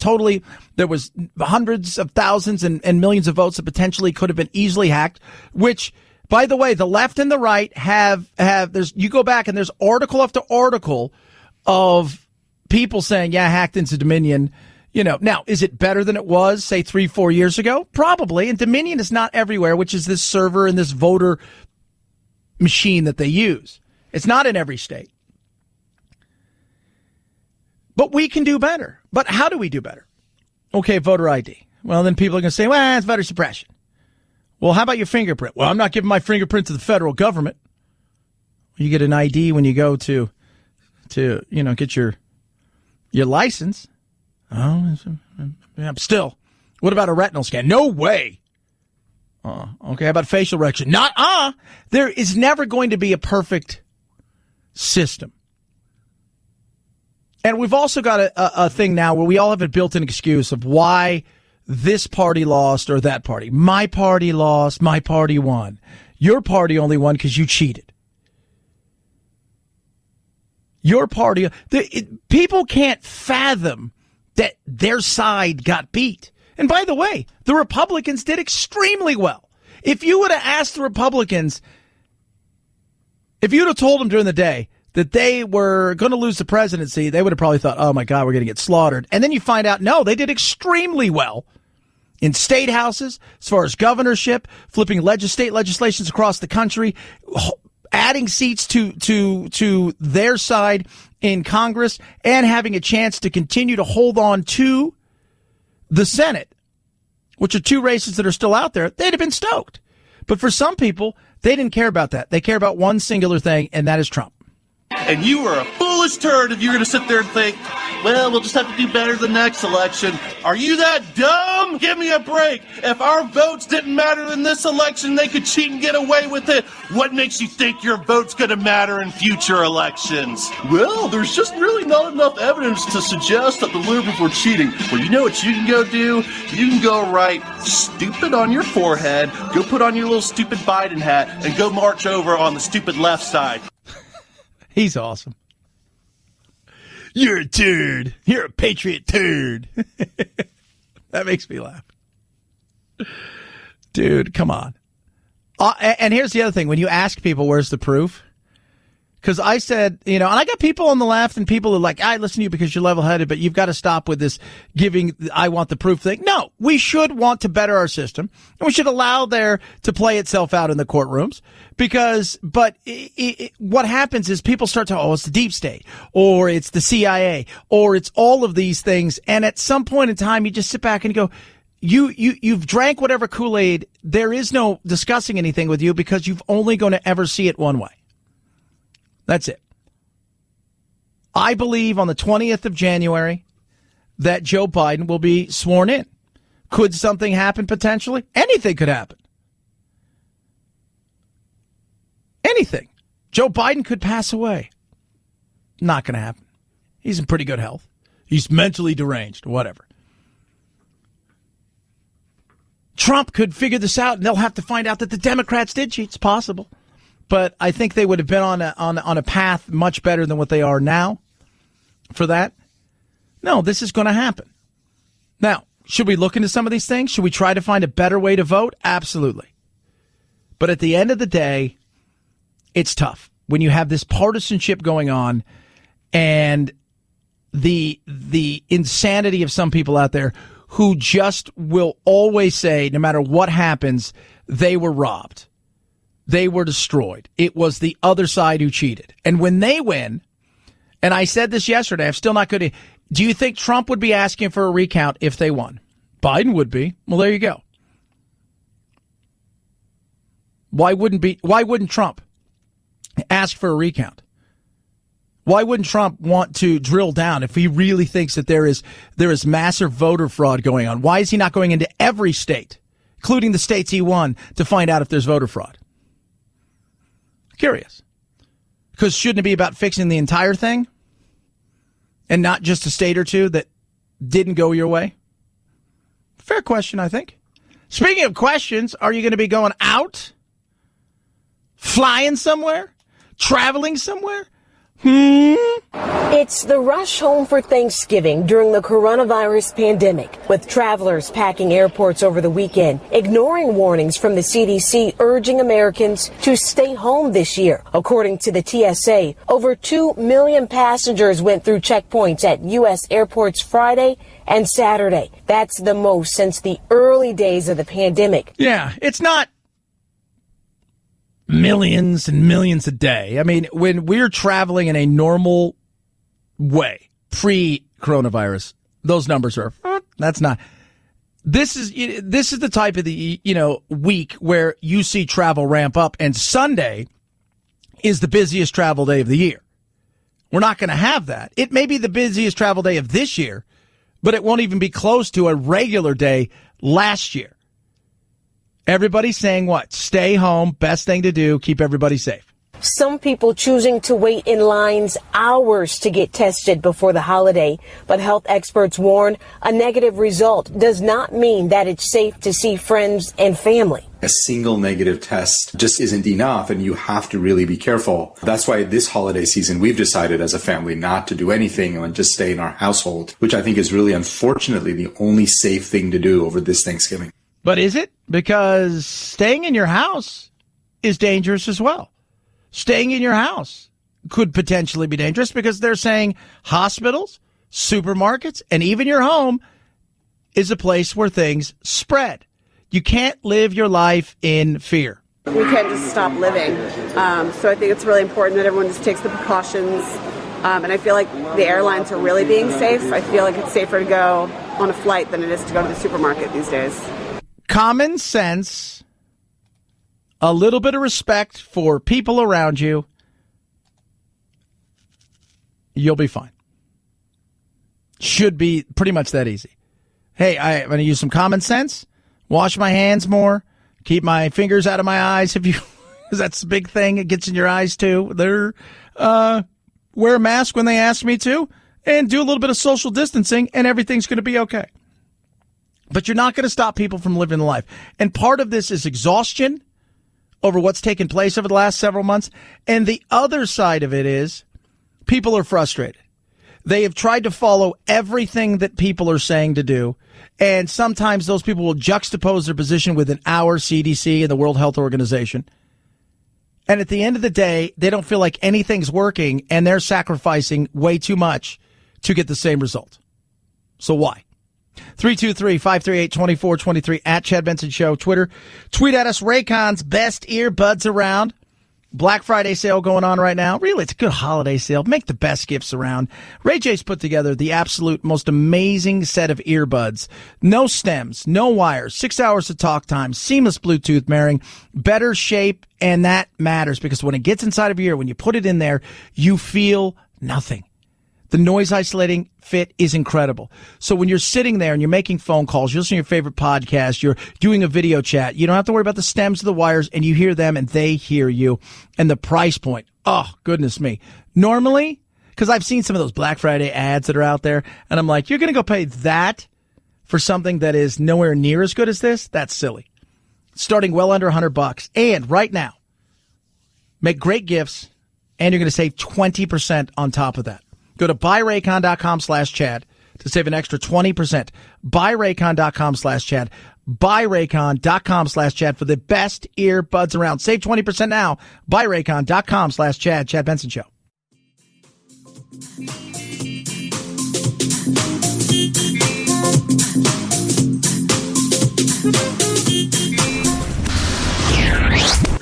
there was hundreds of thousands and millions of votes that potentially could have been easily hacked, which, by the way, the left and the right you go back and there's article after article of people saying, yeah, hacked into Dominion. Now, is it better than it was, say, 3-4 years ago? Probably. And Dominion is not everywhere, which is this server and this voter machine that they use. It's not in every state. But we can do better. But how do we do better? Okay, voter ID. Well, then people are going to say, well, it's voter suppression. Well, how about your fingerprint? Well, I'm not giving my fingerprint to the federal government. You get an ID when you go to get your license. Oh, yeah, still. What about a retinal scan? No way. Okay, how about facial recognition? There is never going to be a perfect system. And we've also got a thing now where we all have a built-in excuse of why this party lost or that party. My party lost, my party won. Your party only won because you cheated. Your party, people can't fathom that their side got beat. And by the way, the Republicans did extremely well. If you would have asked the Republicans, if you'd have told them during the day that they were going to lose the presidency, they would have probably thought, oh my God, we're going to get slaughtered. And then you find out, no, they did extremely well in state houses, as far as governorship, flipping state legislations across the country, adding seats to their side in Congress, and having a chance to continue to hold on to the Senate, which are two races that are still out there. They'd have been stoked. But for some people, they didn't care about that. They care about one singular thing, and that is Trump. And you are a foolish turd if you're going to sit there and think, well, we'll just have to do better the next election. Are you that dumb? Give me a break. If our votes didn't matter in this election, they could cheat and get away with it. What makes you think your vote's going to matter in future elections? Well, there's just really not enough evidence to suggest that the liberals were cheating. Well, you know what you can go do? You can go write stupid on your forehead, go put on your little stupid Biden hat, and go march over on the stupid left side. He's awesome. You're a turd. You're a patriot turd. That makes me laugh. Dude, come on. And here's the other thing. When you ask people, where's the proof? Because I said, and I got people on the left and people are like, I listen to you because you're level-headed, but you've got to stop with this giving I want the proof thing. No, we should want to better our system, and we should allow there to play itself out in the courtrooms but what happens is people start to, it's the deep state, or it's the CIA, or it's all of these things. And at some point in time, you just sit back and go, you've drank whatever Kool-Aid. There is no discussing anything with you because you've only going to ever see it one way. That's it. I believe on the 20th of January that Joe Biden will be sworn in. Could something happen potentially? Anything could happen. Anything. Joe Biden could pass away. Not going to happen. He's in pretty good health. He's mentally deranged, whatever. Trump could figure this out, and they'll have to find out that the Democrats did cheat. It's possible. But I think they would have been on a path much better than what they are now for that. No, this is going to happen. Now, should we look into some of these things? Should we try to find a better way to vote? Absolutely. But at the end of the day, it's tough when you have this partisanship going on and the insanity of some people out there who just will always say, no matter what happens, they were robbed. They were destroyed. It was the other side who cheated. And when they win, and I said this yesterday, I'm still not going to. Do you think Trump would be asking for a recount if they won? Biden would be. Well, there you go. Why wouldn't Trump ask for a recount? Why wouldn't Trump want to drill down if he really thinks that there is massive voter fraud going on? Why is he not going into every state, including the states he won, to find out if there's voter fraud? Curious. Because shouldn't it be about fixing the entire thing and not just a state or two that didn't go your way? Fair question, I think. Speaking of questions, are you going to be going out? Flying somewhere? Traveling somewhere? It's the rush home for Thanksgiving during the coronavirus pandemic, with travelers packing airports over the weekend, ignoring warnings from the CDC urging Americans to stay home this year. According to the TSA, over 2 million passengers went through checkpoints at U.S. airports Friday and Saturday. That's the most since the early days of the pandemic. Yeah, it's not millions and millions a day. I mean, when we're traveling in a normal way, pre-coronavirus, those numbers are, that's not. This is the type of the, week where you see travel ramp up, and Sunday is the busiest travel day of the year. We're not going to have that. It may be the busiest travel day of this year, but it won't even be close to a regular day last year. Everybody's saying what? Stay home. Best thing to do. Keep everybody safe. Some people choosing to wait in lines hours to get tested before the holiday. But health experts warn a negative result does not mean that it's safe to see friends and family. A single negative test just isn't enough, and you have to really be careful. That's why this holiday season we've decided as a family not to do anything and just stay in our household, which I think is really, unfortunately, the only safe thing to do over this Thanksgiving. But is it? Because staying in your house is dangerous as well. Staying in your house could potentially be dangerous because they're saying hospitals, supermarkets, and even your home is a place where things spread. You can't live your life in fear. We can't just stop living. So I think it's really important that everyone just takes the precautions. And I feel like the airlines are really being safe. I feel like it's safer to go on a flight than it is to go to the supermarket these days. Common sense, a little bit of respect for people around you, you'll be fine. Should be pretty much that easy. Hey, I'm going to use some common sense, wash my hands more, keep my fingers out of my eyes because that's the big thing. It gets in your eyes too. Wear a mask when they ask me to, and do a little bit of social distancing, and everything's going to be okay. But you're not going to stop people from living the life. And part of this is exhaustion over what's taken place over the last several months. And the other side of it is people are frustrated. They have tried to follow everything that people are saying to do. And sometimes those people will juxtapose their position with our CDC and the World Health Organization. And at the end of the day, they don't feel like anything's working, and they're sacrificing way too much to get the same result. So why? 323-538-2423 at Chad Benson Show. Twitter. Tweet at us. Raycon's best earbuds around. Black Friday sale going on right now. Really, it's a good holiday sale. Make the best gifts around. Ray J's put together the absolute most amazing set of earbuds. No stems, no wires, 6 hours of talk time, seamless Bluetooth marrying, better shape, and that matters because when it gets inside of your ear, when you put it in there, you feel nothing. The noise isolating fit is incredible. So when you're sitting there and you're making phone calls, you're listening to your favorite podcast, you're doing a video chat, you don't have to worry about the stems of the wires, and you hear them and they hear you. And the price point, oh, goodness me. Normally, because I've seen some of those Black Friday ads that are out there, and I'm like, you're going to go pay that for something that is nowhere near as good as this? That's silly. Starting well under $100. And right now, make great gifts, and you're going to save 20% on top of that. Go to buyraycon.com/Chad to save an extra 20%. Buyraycon.com/Chad. Buyraycon.com/Chad for the best earbuds around. Save 20% now. Buyraycon.com/Chad. Chad Benson Show.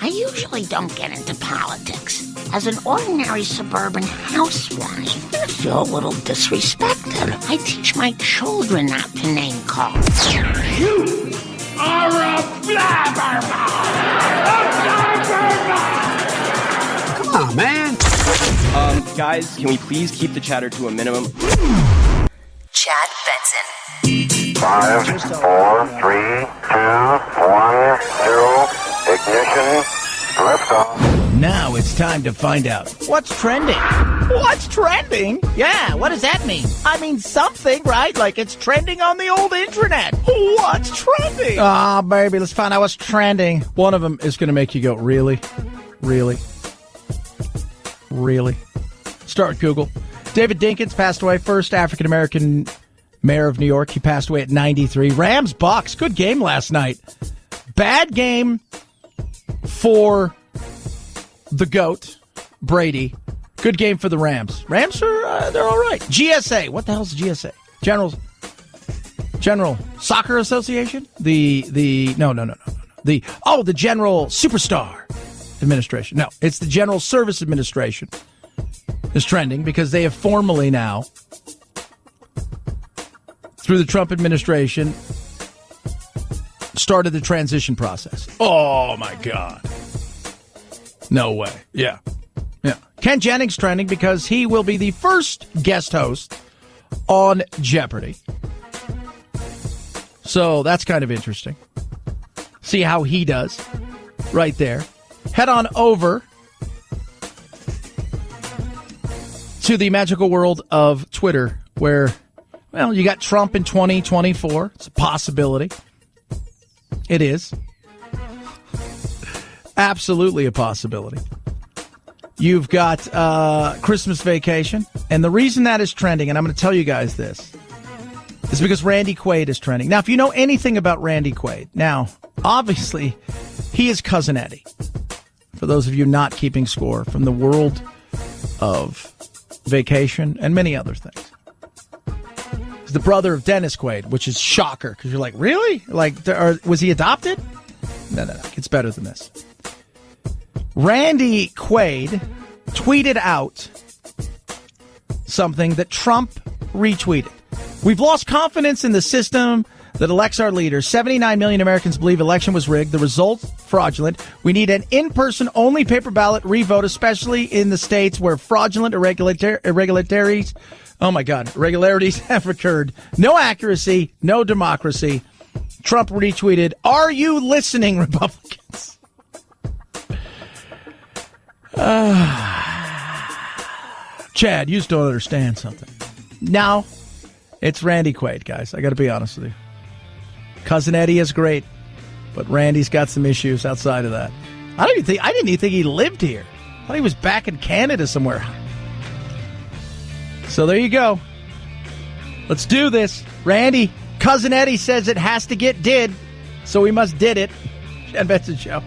I usually don't get into politics. As an ordinary suburban housewife, I feel a little disrespected. I teach my children not to name call. You are a blabbermouth! Come on, man. Guys, can we please keep the chatter to a minimum? Chad Benson. 5, 4, 3, 2, 1, 0, ignition, liftoff. Now it's time to find out what's trending. What's trending? Yeah, what does that mean? I mean something, right? Like it's trending on the old internet. What's trending? Ah, baby, let's find out what's trending. One of them is going to make you go, really? Really? Really? Start with Google. David Dinkins passed away, first African-American mayor of New York. He passed away at 93. Rams, Bucks, good game last night. Bad game for the GOAT, Brady. Good game for the Rams. Rams are, they're all right. GSA. What the hell's GSA? General Soccer Association? The General Superstar Administration. No, it's the General Service Administration is trending because they have formally now, through the Trump administration, started the transition process. Oh, my God. No way. Yeah. Ken Jennings trending because he will be the first guest host on Jeopardy. So that's kind of interesting. See how he does right there. Head on over to the magical world of Twitter where, well, you got Trump in 2024. It's a possibility. It is. Absolutely a possibility. You've got Christmas Vacation. And the reason that is trending, and I'm going to tell you guys this, is because Randy Quaid is trending. Now, if you know anything about Randy Quaid, now, obviously, he is Cousin Eddie. For those of you not keeping score, from the world of Vacation and many other things. He's the brother of Dennis Quaid, which is shocker, because you're like, really? Like, was he adopted? No. It's better than this. Randy Quaid tweeted out something that Trump retweeted. We've lost confidence in the system that elects our leaders. 79 million Americans believe election was rigged. The results fraudulent. We need an in-person only paper ballot revote, especially in the states where fraudulent irregularities have occurred. No accuracy, no democracy. Trump retweeted, "Are you listening, Republicans?" Chad, you just don't understand something. Now, it's Randy Quaid, guys. I got to be honest with you. Cousin Eddie is great, but Randy's got some issues outside of that. I didn't even think he lived here. I thought he was back in Canada somewhere. So there you go. Let's do this. Randy, Cousin Eddie says it has to get did, so we must did it. Chad Benson Show.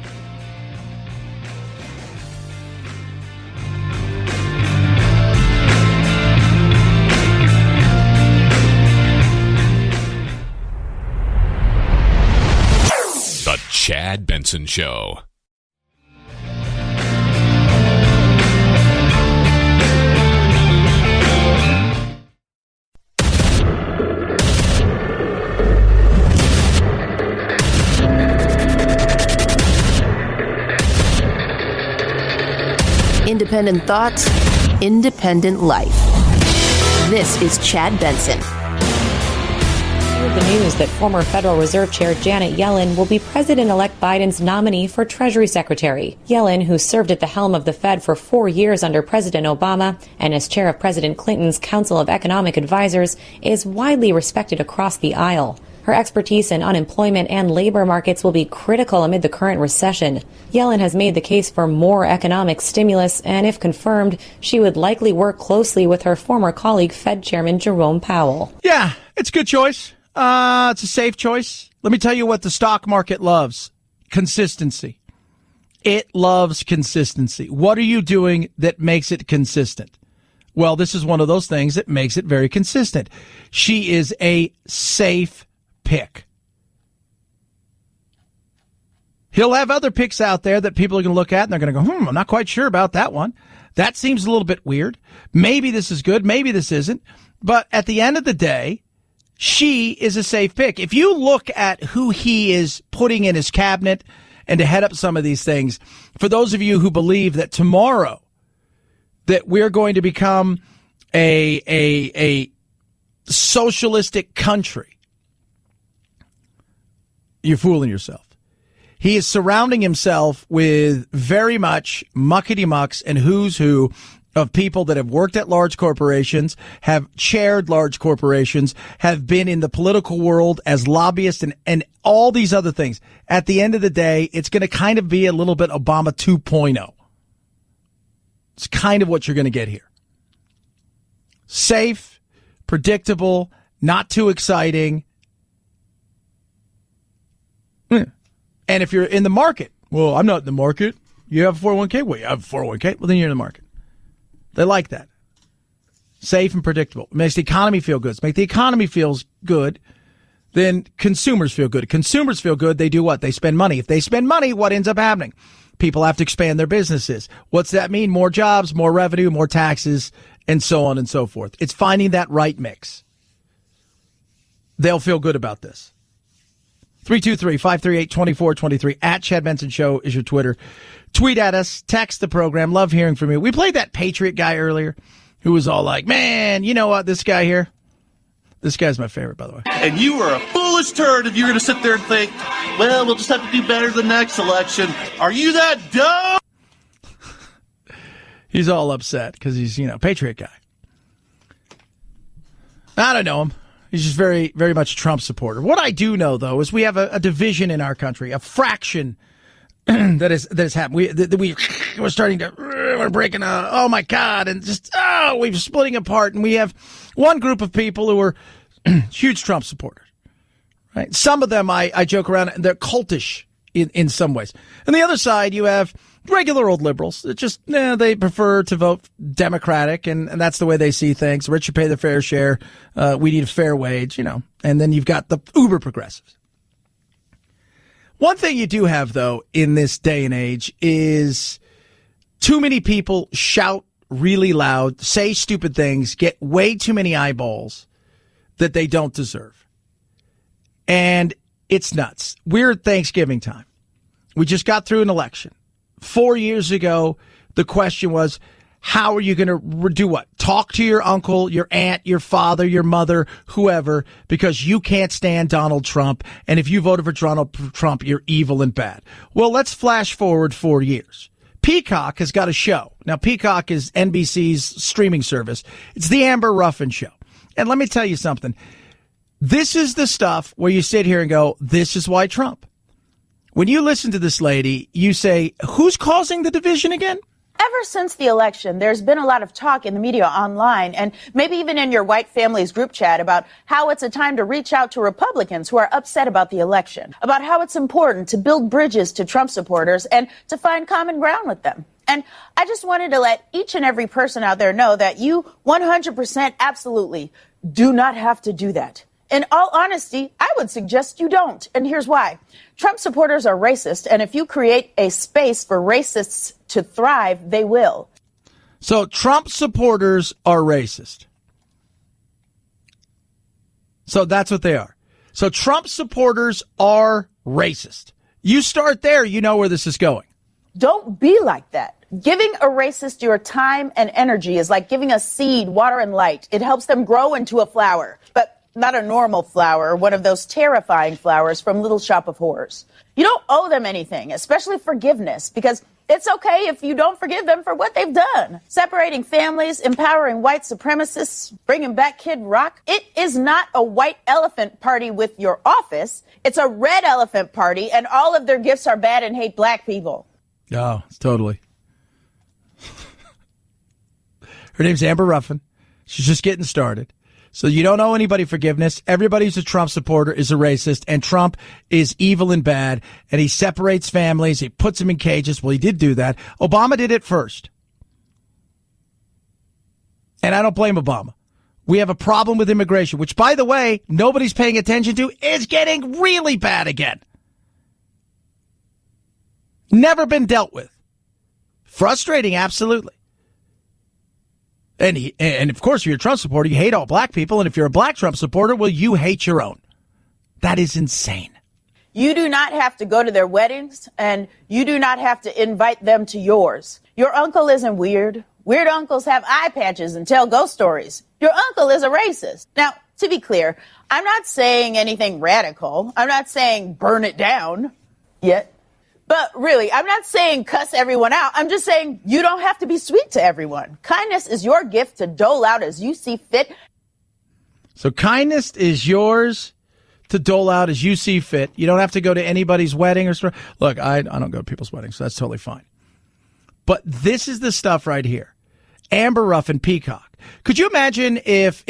The Chad Benson Show. Independent thoughts, independent life. This is Chad Benson. The news that former Federal Reserve Chair Janet Yellen will be President-elect Biden's nominee for Treasury Secretary. Yellen, who served at the helm of the Fed for 4 years under President Obama and as chair of President Clinton's Council of Economic Advisors, is widely respected across the aisle. Her expertise in unemployment and labor markets will be critical amid the current recession. Yellen has made the case for more economic stimulus, and if confirmed, she would likely work closely with her former colleague, Fed Chairman Jerome Powell. Yeah, it's a good choice. It's a safe choice. Let me tell you what the stock market loves. Consistency. It loves consistency. What are you doing that makes it consistent? Well, this is one of those things that makes it very consistent. She is a safe pick. He'll have other picks out there that people are going to look at and they're going to go, I'm not quite sure about that one. That seems a little bit weird. Maybe this is good. Maybe this isn't. But at the end of the day, she is a safe pick. If you look at who he is putting in his cabinet and to head up some of these things, for those of you who believe that tomorrow that we're going to become a socialistic country, you're fooling yourself. He is surrounding himself with very much muckety-mucks and who's who of people that have worked at large corporations, have chaired large corporations, have been in the political world as lobbyists and all these other things. At the end of the day, it's going to kind of be a little bit Obama 2.0. It's kind of what you're going to get here. Safe, predictable, not too exciting. And if you're in the market, well, I'm not in the market. You have a 401k? Well, you have a 401k? Well, then you're in the market. They like that. Safe and predictable. It makes the economy feel good. Make the economy feels good, then consumers feel good. Consumers feel good. They do what? They spend money. If they spend money, what ends up happening? People have to expand their businesses. What's that mean? More jobs, more revenue, more taxes, and so on and so forth. It's finding that right mix. They'll feel good about this. 323-538-2423 at Chad Benson Show is your Twitter. Tweet at us, text the program. Love hearing from you. We played that Patriot guy earlier who was all like, man, you know what, this guy here, this guy's my favorite, by the way. And you are a foolish turd if you're going to sit there and think, well, we'll just have to do better the next election. Are you that dumb? He's all upset because he's, Patriot guy. I don't know him. He's just very, very much a Trump supporter. What I do know, though, is we have a division in our country, a fraction that has happened. We're starting to, we're breaking, oh my God, and just, we're splitting apart. And we have one group of people who are huge Trump supporters, right? Some of them, I joke around, they're cultish in some ways. And the other side, you have regular old liberals that just, they prefer to vote Democratic, and that's the way they see things. Rich should pay their fair share. We need a fair wage, And then you've got the uber progressives. One thing you do have, though, in this day and age is too many people shout really loud, say stupid things, get way too many eyeballs that they don't deserve. And it's nuts. We're at Thanksgiving time. We just got through an election. 4 years ago, the question was, how are you going to do what? Talk to your uncle, your aunt, your father, your mother, whoever, because you can't stand Donald Trump. And if you voted for Donald Trump, you're evil and bad. Well, let's flash forward 4 years. Peacock has got a show. Now, Peacock is NBC's streaming service. It's the Amber Ruffin Show. And let me tell you something. This is the stuff where you sit here and go, this is why Trump. When you listen to this lady, you say, who's causing the division again? Ever since the election, there's been a lot of talk in the media online and maybe even in your white family's group chat about how it's a time to reach out to Republicans who are upset about the election, about how it's important to build bridges to Trump supporters and to find common ground with them. And I just wanted to let each and every person out there know that you 100% absolutely do not have to do that. In all honesty, I would suggest you don't. And here's why. Trump supporters are racist, and if you create a space for racists to thrive, they will. So Trump supporters are racist. So that's what they are. So Trump supporters are racist. You start there, you know where this is going. Don't be like that. Giving a racist your time and energy is like giving a seed water and light. It helps them grow into a flower, but not a normal flower, one of those terrifying flowers from Little Shop of Horrors. You don't owe them anything, especially forgiveness, because it's okay if you don't forgive them for what they've done. Separating families, empowering white supremacists, bringing back Kid Rock. It is not a white elephant party with your office. It's a red elephant party, and all of their gifts are bad and hate black people. Oh, it's totally. Her name's Amber Ruffin. She's just getting started. So you don't owe anybody forgiveness. Everybody who's a Trump supporter is a racist, and Trump is evil and bad, and he separates families. He puts them in cages. Well, he did do that. Obama did it first. And I don't blame Obama. We have a problem with immigration, which, by the way, nobody's paying attention to, is getting really bad again. Never been dealt with. Frustrating, absolutely. And of course, if you're a Trump supporter, you hate all black people. And if you're a black Trump supporter, well, you hate your own. That is insane. You do not have to go to their weddings, and you do not have to invite them to yours. Your uncle isn't weird. Weird uncles have eye patches and tell ghost stories. Your uncle is a racist. Now, to be clear, I'm not saying anything radical. I'm not saying burn it down yet. But really, I'm not saying cuss everyone out. I'm just saying you don't have to be sweet to everyone. Kindness is your gift to dole out as you see fit. So kindness is yours to dole out as you see fit. You don't have to go to anybody's wedding or something. Look, I don't go to people's weddings, so that's totally fine. But this is the stuff right here. Amber Ruffin, Peacock. Could you imagine if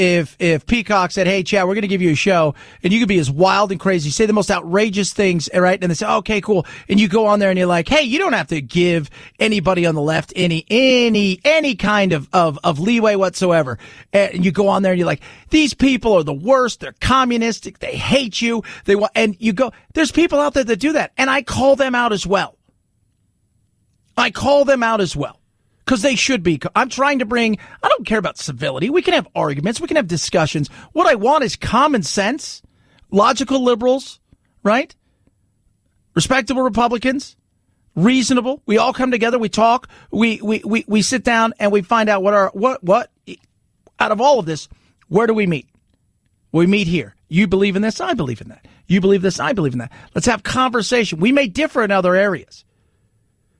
Peacock said, hey, Chad, we're going to give you a show, and you could be as wild and crazy, say the most outrageous things, right? And they say, okay, cool. And you go on there and you're like, hey, you don't have to give anybody on the left any kind of leeway whatsoever. And you go on there and you're like, these people are the worst. They're communistic. They hate you. And you go, there's people out there that do that. And I call them out as well. Because they should be. I'm trying to bring, I don't care about civility. We can have arguments. We can have discussions. What I want is common sense, logical liberals, right? Respectable Republicans, reasonable. We all come together. We talk. We sit down and we find out what out of all of this, where do we meet? We meet here. You believe in this. I believe in that. You believe this. I believe in that. Let's have conversation. We may differ in other areas.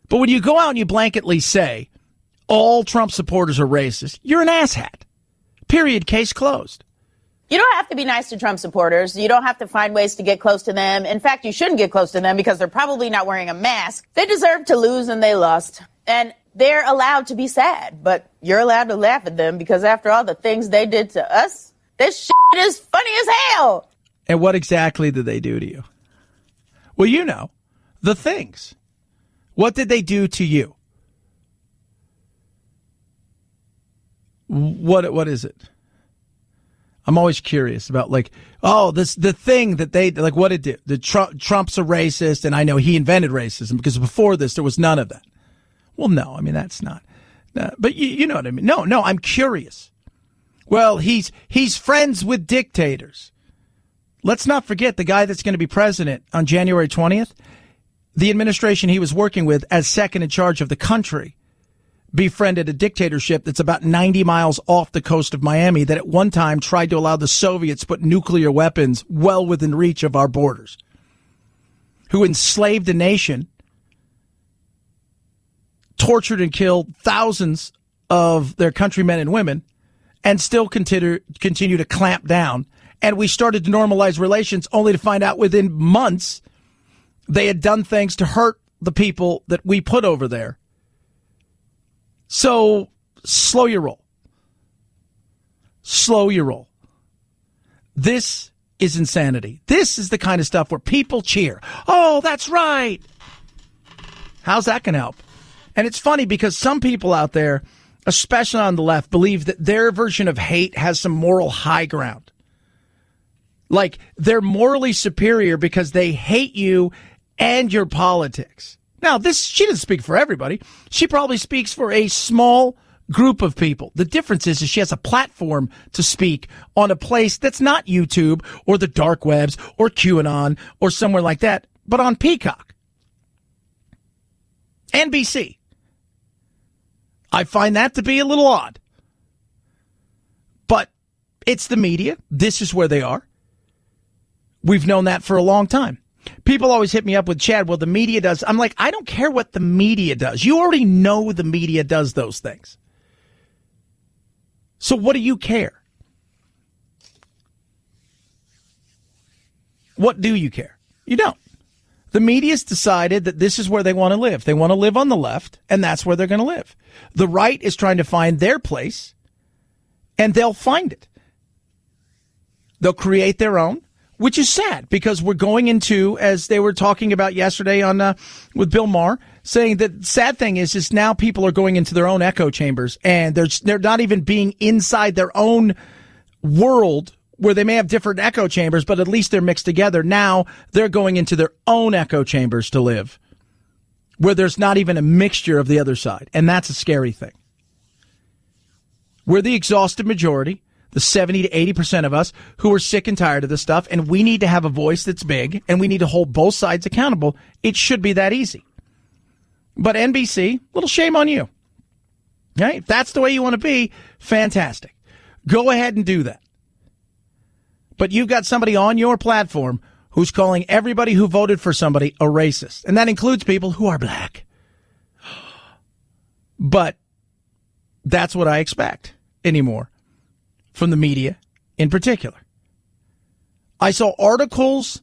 But when you go out and you blanketly say, all Trump supporters are racist, you're an asshat. Period. Case closed. You don't have to be nice to Trump supporters. You don't have to find ways to get close to them. In fact, you shouldn't get close to them because they're probably not wearing a mask. They deserve to lose, and they lost. And they're allowed to be sad, but you're allowed to laugh at them because after all the things they did to us, this shit is funny as hell. And what exactly did they do to you? Well, you know, the things. What did they do to you? What is it? I'm always curious about the thing that they, like, what it did. Trump's a racist, and I know he invented racism because before this there was none of that. Well, no, I mean, that's not. But you know what I mean. No, I'm curious. Well, he's friends with dictators. Let's not forget the guy that's going to be president on January 20th. The administration he was working with as second in charge of the country befriended a dictatorship that's about 90 miles off the coast of Miami that at one time tried to allow the Soviets to put nuclear weapons well within reach of our borders, who enslaved a nation, tortured and killed thousands of their countrymen and women, and still continue to clamp down. And we started to normalize relations only to find out within months they had done things to hurt the people that we put over there. So slow your roll. Slow your roll. This is insanity. This is the kind of stuff where people cheer. Oh, that's right. How's that going to help? And it's funny because some people out there, especially on the left, believe that their version of hate has some moral high ground. Like they're morally superior because they hate you and your politics. Now, she doesn't speak for everybody. She probably speaks for a small group of people. The difference is she has a platform to speak on a place that's not YouTube or the dark webs or QAnon or somewhere like that, but on Peacock, NBC. I find that to be a little odd. But it's the media. This is where they are. We've known that for a long time. People always hit me up with, Chad, well, the media does. I'm like, I don't care what the media does. You already know the media does those things. So what do you care? What do you care? You don't. The media's decided that this is where they want to live. They want to live on the left, and that's where they're going to live. The right is trying to find their place, and they'll find it. They'll create their own, which is sad because we're going into, as they were talking about yesterday on with Bill Maher, saying that sad thing is now people are going into their own echo chambers, and they're not even being inside their own world where they may have different echo chambers, but at least they're mixed together. Now they're going into their own echo chambers to live, where there's not even a mixture of the other side, and that's a scary thing. We're the exhausted majority, the 70 to 80% of us who are sick and tired of this stuff, and we need to have a voice that's big, and we need to hold both sides accountable. It should be that easy. But NBC, little shame on you. Okay? If that's the way you want to be, fantastic. Go ahead and do that. But you've got somebody on your platform who's calling everybody who voted for somebody a racist, and that includes people who are black. But that's what I expect anymore from the media in particular. I saw articles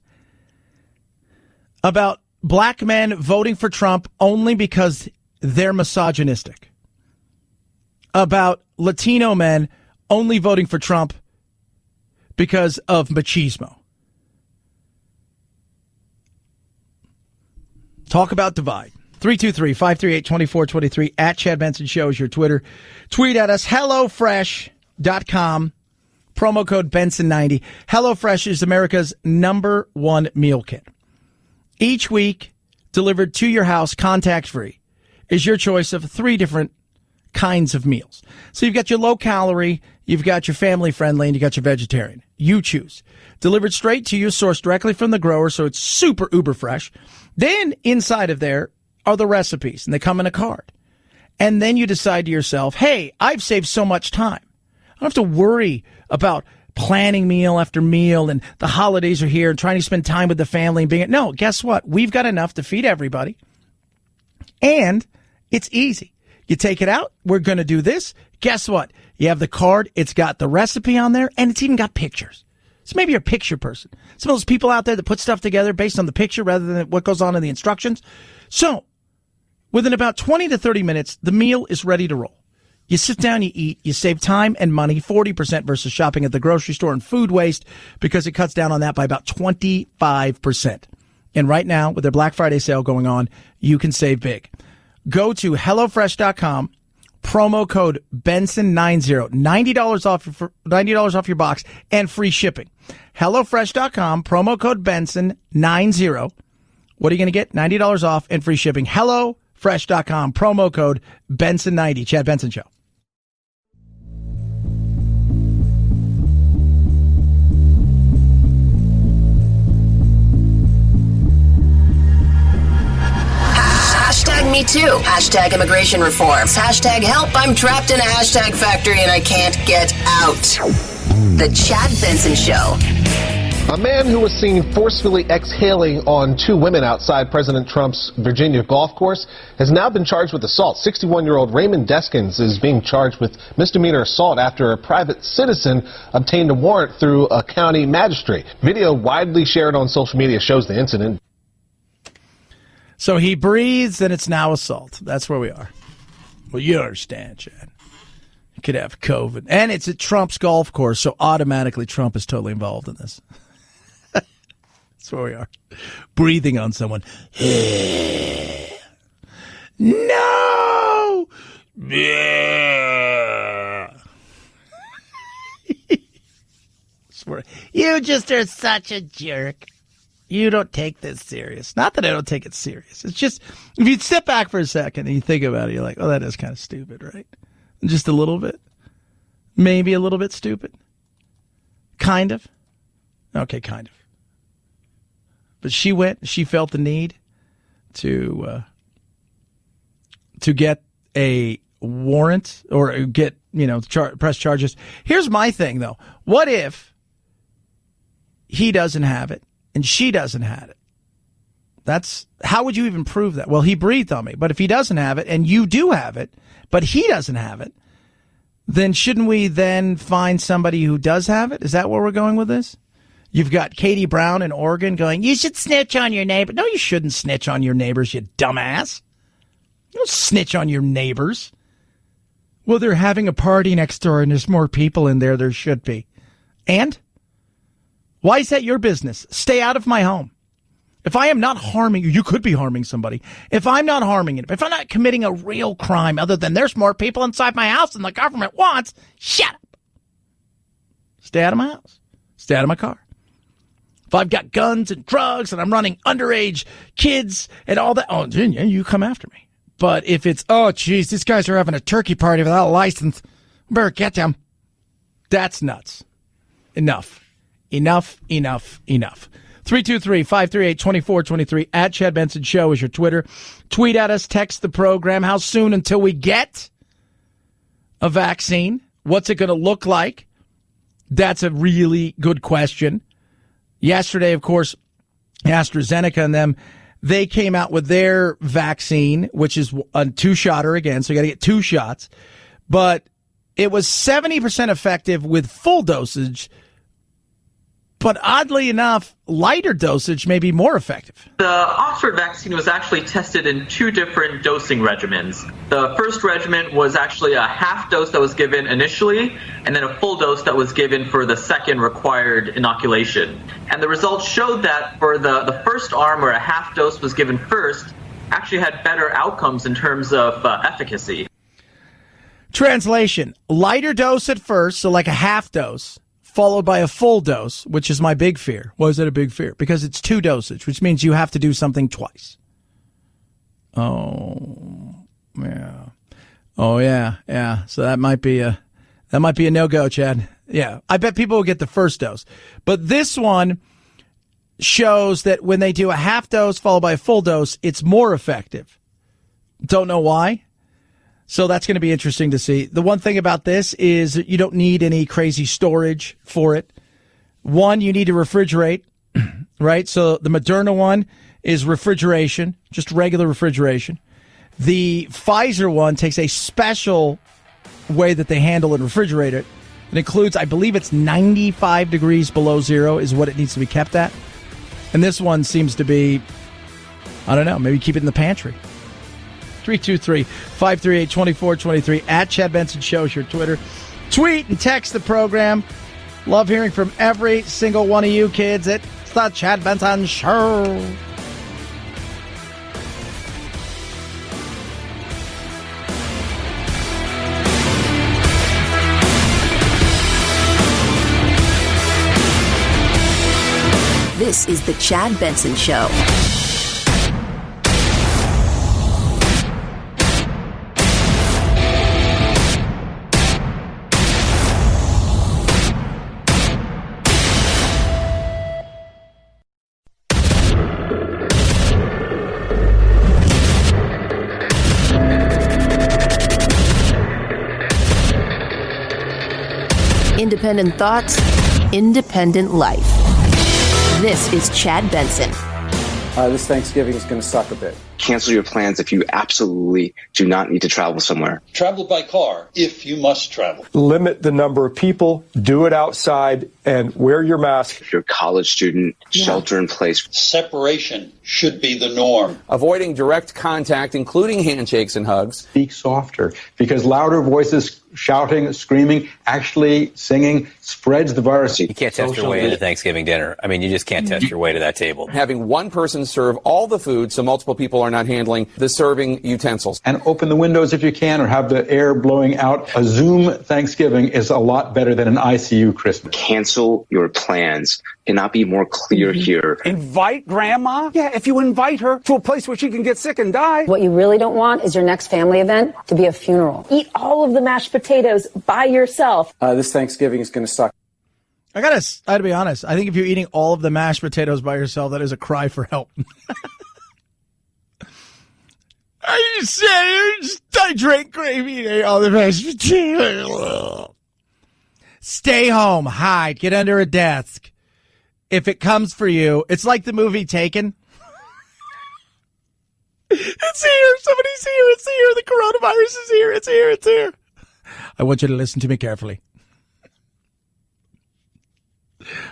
about black men voting for Trump only because they're misogynistic. About Latino men only voting for Trump because of machismo. Talk about divide. 323-538-2423 at Chad Benson Show is your Twitter. Tweet at us. HelloFresh.com. Promo code Benson90. HelloFresh is America's #1 meal kit. Each week, delivered to your house, contact-free, is your choice of 3 different kinds of meals. So you've got your low-calorie, you've got your family-friendly, and you got your vegetarian. You choose. Delivered straight to you, sourced directly from the grower, so it's super uber fresh. Then inside of there are the recipes, and they come in a card. And then you decide to yourself, hey, I've saved so much time. I don't have to worry about planning meal after meal, and the holidays are here, and trying to spend time with the family. And being no, guess what? We've got enough to feed everybody. And it's easy. You take it out. We're going to do this. Guess what? You have the card. It's got the recipe on there, and it's even got pictures. So maybe you're a picture person. Some of those people out there that put stuff together based on the picture rather than what goes on in the instructions. So within about 20 to 30 minutes, the meal is ready to roll. You sit down, you eat, you save time and money, 40% versus shopping at the grocery store, and food waste because it cuts down on that by about 25%. And right now, with their Black Friday sale going on, you can save big. Go to HelloFresh.com, promo code Benson90, $90 off your box, and free shipping. HelloFresh.com, promo code Benson90. What are you going to get? $90 off and free shipping. HelloFresh.com, promo code Benson90. Chad Benson Show. Hashtag me too. Hashtag immigration reforms. Hashtag help. I'm trapped in a hashtag factory and I can't get out. The Chad Benson Show. A man who was seen forcefully exhaling on 2 women outside President Trump's Virginia golf course has now been charged with assault. 61-year-old Raymond Deskins is being charged with misdemeanor assault after a private citizen obtained a warrant through a county magistrate. Video widely shared on social media shows the incident. So he breathes, and it's now assault. That's where we are. Well, you understand, Chad. You could have COVID. And it's at Trump's golf course, so automatically Trump is totally involved in this. That's where we are. Breathing on someone. No! You just are such a jerk. You don't take this serious. Not that I don't take it serious. It's just, if you step back for a second and you think about it, you're like, oh, that is kind of stupid, right? Just a little bit. Maybe a little bit stupid. Kind of. Okay, kind of. But she felt the need to get a warrant or get, press charges. Here's my thing, though. What if he doesn't have it and she doesn't have it? How would you even prove that? Well, he breathed on me. But if he doesn't have it and you do have it, but he doesn't have it, then shouldn't we then find somebody who does have it? Is that where we're going with this? You've got Katie Brown in Oregon going, you should snitch on your neighbor. No, you shouldn't snitch on your neighbors, you dumbass. You don't snitch on your neighbors. Well, they're having a party next door and there's more people in there. There should be. And? Why is that your business? Stay out of my home. If I am not harming you, you could be harming somebody. If I'm not harming it, if I'm not committing a real crime other than there's more people inside my house than the government wants, shut up. Stay out of my house. Stay out of my car. If I've got guns and drugs and I'm running underage kids and all that, oh, you come after me. But if it's, oh, geez, these guys are having a turkey party without a license, better get them. That's nuts. Enough. 323-538-2423 at Chad Benson Show is your Twitter. Tweet at us, text the program. How soon until we get a vaccine? What's it going to look like? That's a really good question. Yesterday, of course, AstraZeneca and them, they came out with their vaccine, which is a 2-shotter again, so you got to get 2 shots. But it was 70% effective with full dosage. But oddly enough, lighter dosage may be more effective. The Oxford vaccine was actually tested in 2 different dosing regimens. The first regimen was actually a half dose that was given initially, and then a full dose that was given for the second required inoculation. And the results showed that for the first arm, where a half dose was given first, actually had better outcomes in terms of efficacy. Translation, lighter dose at first, so like a half dose, followed by a full dose, which is my big fear. Why is that a big fear? Because it's 2 dosage, which means you have to do something twice. Oh, yeah. Oh, yeah. So that might be a no-go, Chad. Yeah, I bet people will get the first dose. But this one shows that when they do a half dose followed by a full dose, it's more effective. Don't know why. So that's going to be interesting to see. The one thing about this is you don't need any crazy storage for it. One, you need to refrigerate, right? So the Moderna one is refrigeration, just regular refrigeration. The Pfizer one takes a special way that they handle and refrigerate it. It includes, I believe it's 95 degrees below zero is what it needs to be kept at. And this one seems to be, I don't know, maybe keep it in the pantry. 323-538-2423 at Chad Benson Show is your Twitter. Tweet and text the program. Love hearing from every single one of you kids. It's the Chad Benson Show. This is the Chad Benson Show. Independent thoughts, independent life. This is Chad Benson. This Thanksgiving is going to suck a bit. Cancel your plans if you absolutely do not need to travel somewhere. Travel by car if you must travel. Limit the number of people, do it outside, and wear your mask. If you're a college student, shelter in place. Separation should be the norm. Avoiding direct contact, including handshakes and hugs. Speak softer, because louder voices, shouting, screaming, actually singing spreads the virus. You can't test your way into Thanksgiving dinner. I mean, you just can't test your way to that table. Having one person serve all the food so multiple people are not handling the serving utensils. And open the windows if you can, or have the air blowing out. A Zoom Thanksgiving is a lot better than an ICU Christmas. Cancel your plans. Cannot be more clear here. Invite grandma? Yeah, if you invite her to a place where she can get sick and die. What you really don't want is your next family event to be a funeral. Eat all of the mashed potatoes by yourself. This Thanksgiving is going to suck. I gotta be honest. I think if you're eating all of the mashed potatoes by yourself, that is a cry for help. Are you serious? I drank gravy and ate all the mashed potatoes. Stay home, hide, get under a desk. If it comes for you, it's like the movie Taken. It's here. Somebody's here. It's here. The coronavirus is here. It's here. It's here. I want you to listen to me carefully.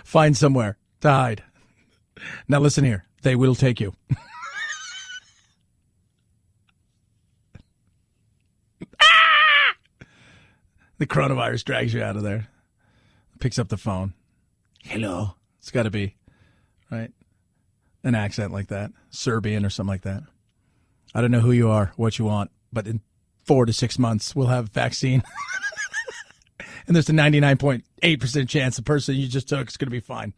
Find somewhere to hide. Now listen here. They will take you. The coronavirus drags you out of there. Picks up the phone. Hello. It's got to be, right? An accent like that. Serbian or something like that. I don't know who you are, what you want, but in 4 to 6 months, we'll have a vaccine. And there's a 99.8% chance the person you just took is going to be fine.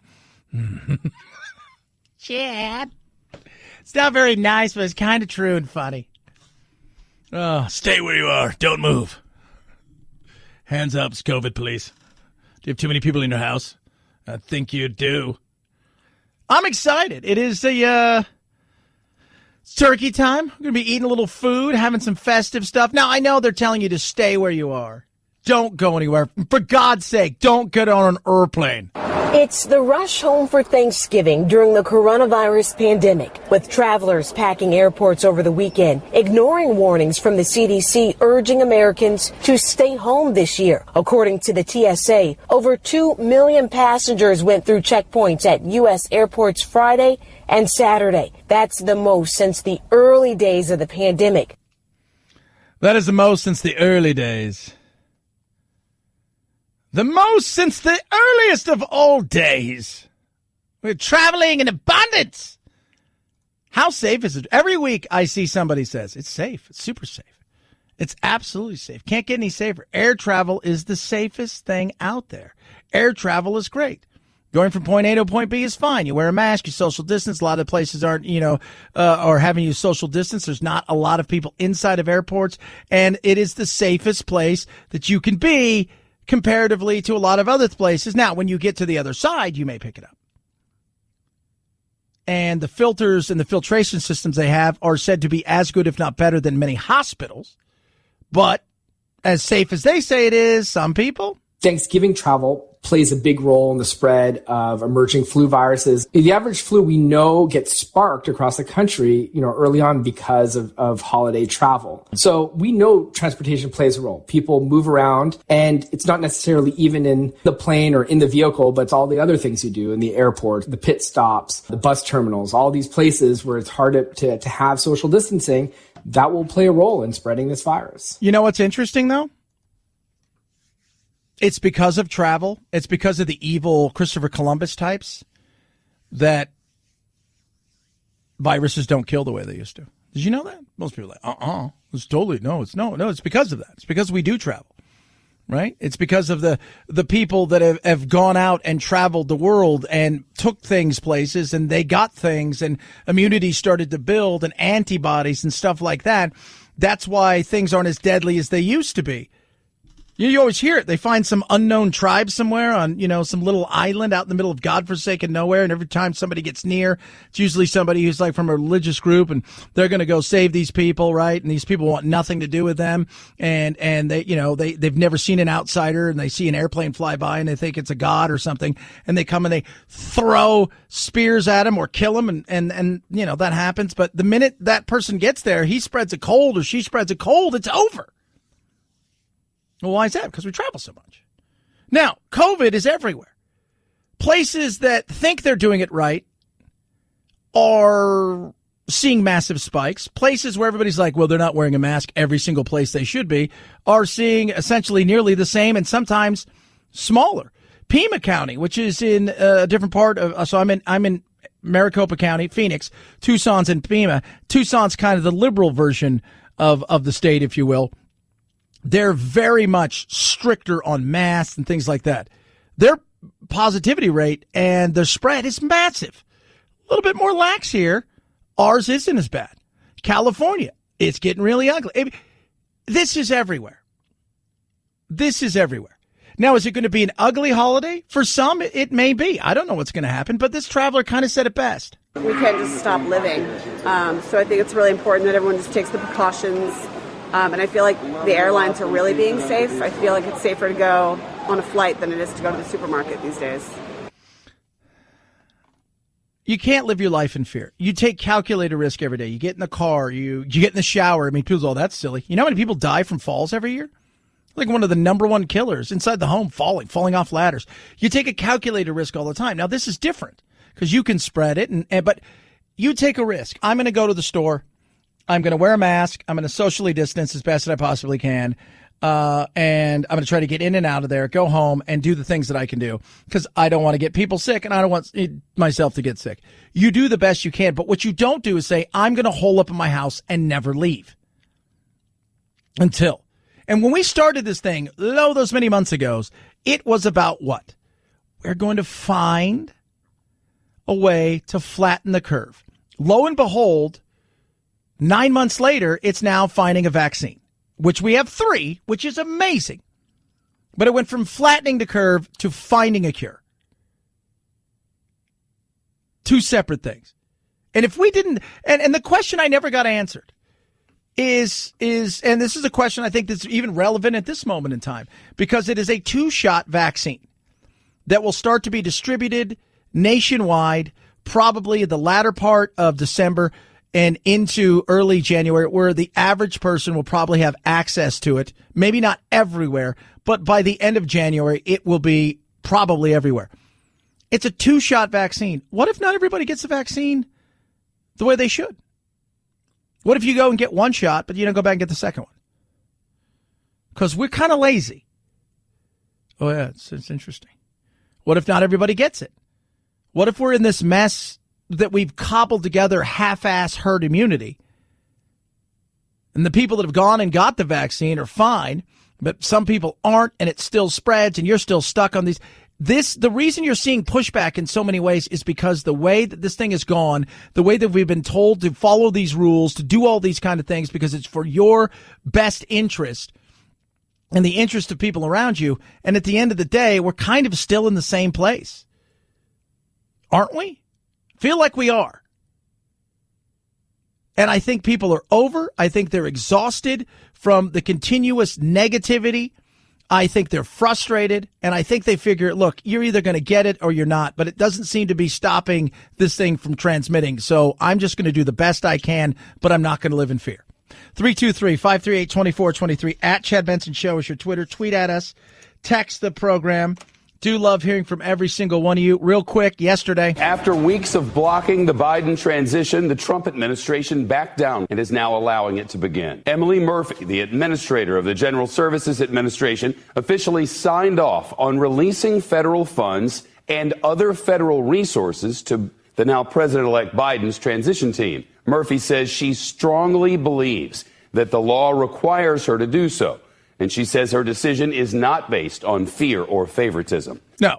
Chad. It's not very nice, but it's kind of true and funny. Oh, stay where you are. Don't move. Hands up, it's COVID, please. Do you have too many people in your house? I think you do. I'm excited. It is a it's turkey time. We're going to be eating a little food, having some festive stuff. Now, I know they're telling you to stay where you are. Don't go anywhere. For God's sake, don't get on an airplane. It's the rush home for Thanksgiving during the coronavirus pandemic, with travelers packing airports over the weekend, ignoring warnings from the CDC urging Americans to stay home this year. According to the TSA, over 2 million passengers went through checkpoints at U.S. airports Friday and Saturday. That's the most since the early days of the pandemic. That is the most since the early days. The most since the earliest of all days. We're traveling in abundance. How safe is it? Every week I see somebody says, it's safe. It's super safe. It's absolutely safe. Can't get any safer. Air travel is the safest thing out there. Air travel is great. Going from point A to point B is fine. You wear a mask, you social distance. A lot of places aren't, are having you social distance. There's not a lot of people inside of airports. And it is the safest place that you can be comparatively to a lot of other places. Now, when you get to the other side, you may pick it up. And the filters and the filtration systems they have are said to be as good, if not better, than many hospitals. But as safe as they say it is, some people. Thanksgiving travel plays a big role in the spread of emerging flu viruses. The average flu we know gets sparked across the country, early on because of holiday travel. So we know transportation plays a role. People move around, and it's not necessarily even in the plane or in the vehicle, but it's all the other things you do in the airport, the pit stops, the bus terminals, all these places where it's hard to have social distancing. That will play a role in spreading this virus. You know what's interesting, though? It's because of travel. It's because of the evil Christopher Columbus types that viruses don't kill the way they used to. Did you know that? Most people are like, it's totally, no, it's because of that. It's because we do travel, right? It's because of the people that have gone out and traveled the world and took things places, and they got things, and immunity started to build, and antibodies and stuff like that. That's why things aren't as deadly as they used to be. You always hear it. They find some unknown tribe somewhere on, some little island out in the middle of godforsaken nowhere. And every time somebody gets near, it's usually somebody who's like from a religious group, and they're going to go save these people, right? And these people want nothing to do with them. And they, they've never seen an outsider, and they see an airplane fly by and they think it's a god or something. And they come and they throw spears at him or kill him. And that happens. But the minute that person gets there, he spreads a cold or she spreads a cold, it's over. Well, why is that? Because we travel so much. Now, COVID is everywhere. Places that think they're doing it right are seeing massive spikes. Places where everybody's like, well, they're not wearing a mask every single place they should be, are seeing essentially nearly the same and sometimes smaller. Pima County, which is in a different part of, so I'm in Maricopa County, Phoenix. Tucson's in Pima. Tucson's kind of the liberal version of the state, if you will. They're very much stricter on masks and things like that. Their positivity rate and their spread is massive. A little bit more lax here. Ours isn't as bad. California, it's getting really ugly. This is everywhere. This is everywhere. Now, is it going to be an ugly holiday? For some, it may be. I don't know what's going to happen, but this traveler kind of said it best. We can't just stop living. So I think it's really important that everyone just takes the precautions. And I feel like the airlines are really being safe. I feel like it's safer to go on a flight than it is to go to the supermarket these days. You can't live your life in fear. You take calculated risk every day. You get in the car, you get in the shower. I mean, people, that's silly. You know how many people die from falls every year? Like one of the number one killers inside the home, falling off ladders. You take a calculated risk all the time. Now, this is different because you can spread it, but you take a risk. I'm going to go to the store. I'm going to wear a mask. I'm going to socially distance as best as I possibly can. And I'm going to try to get in and out of there, go home and do the things that I can do because I don't want to get people sick and I don't want myself to get sick. You do the best you can. But what you don't do is say, I'm going to hole up in my house and never leave until. And when we started this thing, those many months ago, it was about what? We're going to find a way to flatten the curve. Lo and behold, 9 months later, it's now finding a vaccine, which we have 3, which is amazing. But it went from flattening the curve to finding a cure. 2 separate things. And if we didn't, and the question I never got answered is, and this is a question I think that's even relevant at this moment in time, because it is a 2-shot vaccine that will start to be distributed nationwide, probably the latter part of December and into early January, where the average person will probably have access to it. Maybe not everywhere, but by the end of January, it will be probably everywhere. It's a 2-shot vaccine. What if not everybody gets the vaccine the way they should? What if you go and get 1 shot, but you don't go back and get the second one? Because we're kind of lazy. Oh, yeah, it's interesting. What if not everybody gets it? What if we're in this mess that we've cobbled together half-ass herd immunity, and the people that have gone and got the vaccine are fine, but some people aren't, and it still spreads, and you're still stuck on these. The reason you're seeing pushback in so many ways is because the way that this thing has gone, the way that we've been told to follow these rules, to do all these kind of things because it's for your best interest and the interest of people around you. And at the end of the day, we're kind of still in the same place. Aren't we? Feel like we are. And I think people are over. I think they're exhausted from the continuous negativity. I think they're frustrated. And I think they figure, look, you're either going to get it or you're not. But it doesn't seem to be stopping this thing from transmitting. So I'm just going to do the best I can, but I'm not going to live in fear. 323-538-2423 at Chad Benson Show is your Twitter. Tweet at us. Text the program. Do love hearing from every single one of you. Real quick, yesterday. After weeks of blocking the Biden transition, the Trump administration backed down and is now allowing it to begin. Emily Murphy, the administrator of the General Services Administration, officially signed off on releasing federal funds and other federal resources to the now President-elect Biden's transition team. Murphy says she strongly believes that the law requires her to do so. And she says her decision is not based on fear or favoritism. No.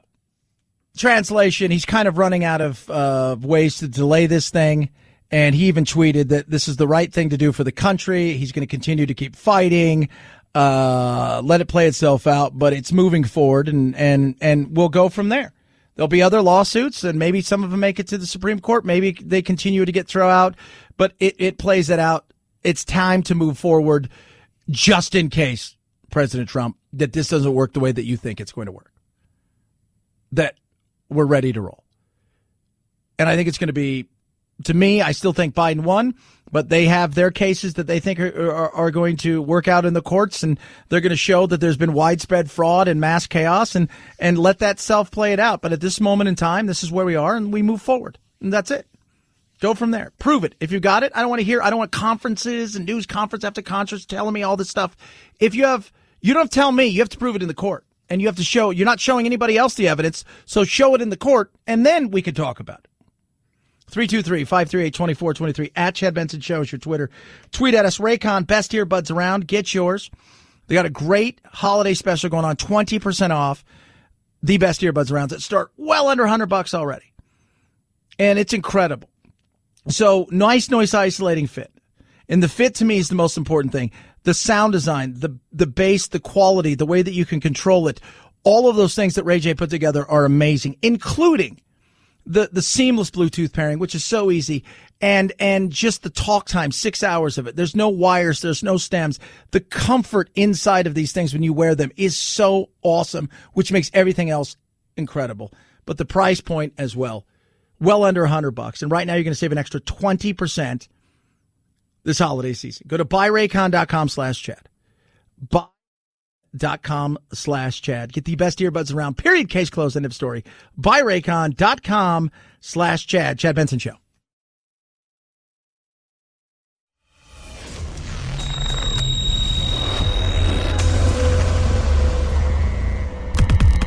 Translation, he's kind of running out of ways to delay this thing. And he even tweeted that this is the right thing to do for the country. He's going to continue to keep fighting, let it play itself out. But it's moving forward, and we'll go from there. There'll be other lawsuits, and maybe some of them make it to the Supreme Court. Maybe they continue to get thrown out. But it plays it out. It's time to move forward just in case, President Trump, that this doesn't work the way that you think it's going to work, that we're ready to roll. And I think it's going to be, to me, I still think Biden won, but they have their cases that they think are going to work out in the courts, and they're going to show that there's been widespread fraud and mass chaos, and let that self play it out. But at this moment in time, this is where we are, and we move forward. And that's it. Go from there. Prove it. If you got it, I don't want conferences and news conference after conference telling me all this stuff. If you don't have to tell me, you have to prove it in the court. And you have to show, you're not showing anybody else the evidence, so show it in the court, and then we can talk about it. 323-538-2423 at Chad Benson Show is your Twitter. Tweet at us. Raycon, best earbuds around. Get yours. They got a great holiday special going on, 20% off the best earbuds around that start well under $100 already. And it's incredible. So nice noise isolating fit. And the fit to me is the most important thing. The sound design, the bass, the quality, the way that you can control it. All of those things that Ray J put together are amazing, including the seamless Bluetooth pairing, which is so easy, and just the talk time, 6 hours of it. There's no wires, there's no stems. The comfort inside of these things when you wear them is so awesome, which makes everything else incredible. But the price point as well, well under $100. And right now you're going to save an extra 20% this holiday season. Go to buyraycon.com/Chad. Buy.com/Chad. Get the best earbuds around. Period. Case closed. End of story. Buyraycon.com/Chad. Chad Benson Show.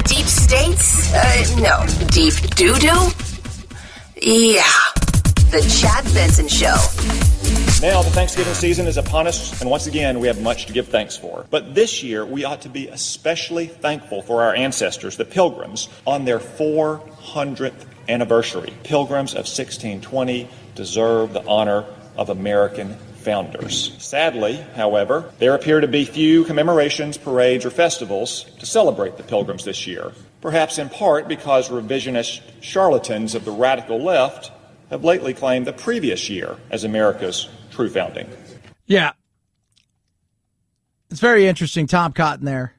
Deep states? No. Deep doo-doo? Yeah. The Chad Benson Show. Now, the Thanksgiving season is upon us, and once again, we have much to give thanks for. But this year, we ought to be especially thankful for our ancestors, the Pilgrims, on their 400th anniversary. Pilgrims of 1620 deserve the honor of American founders. Sadly, however, there appear to be few commemorations, parades, or festivals to celebrate the Pilgrims this year, perhaps in part because revisionist charlatans of the radical left have lately claimed the previous year as America's true founding. Yeah. It's very interesting. Tom Cotton there.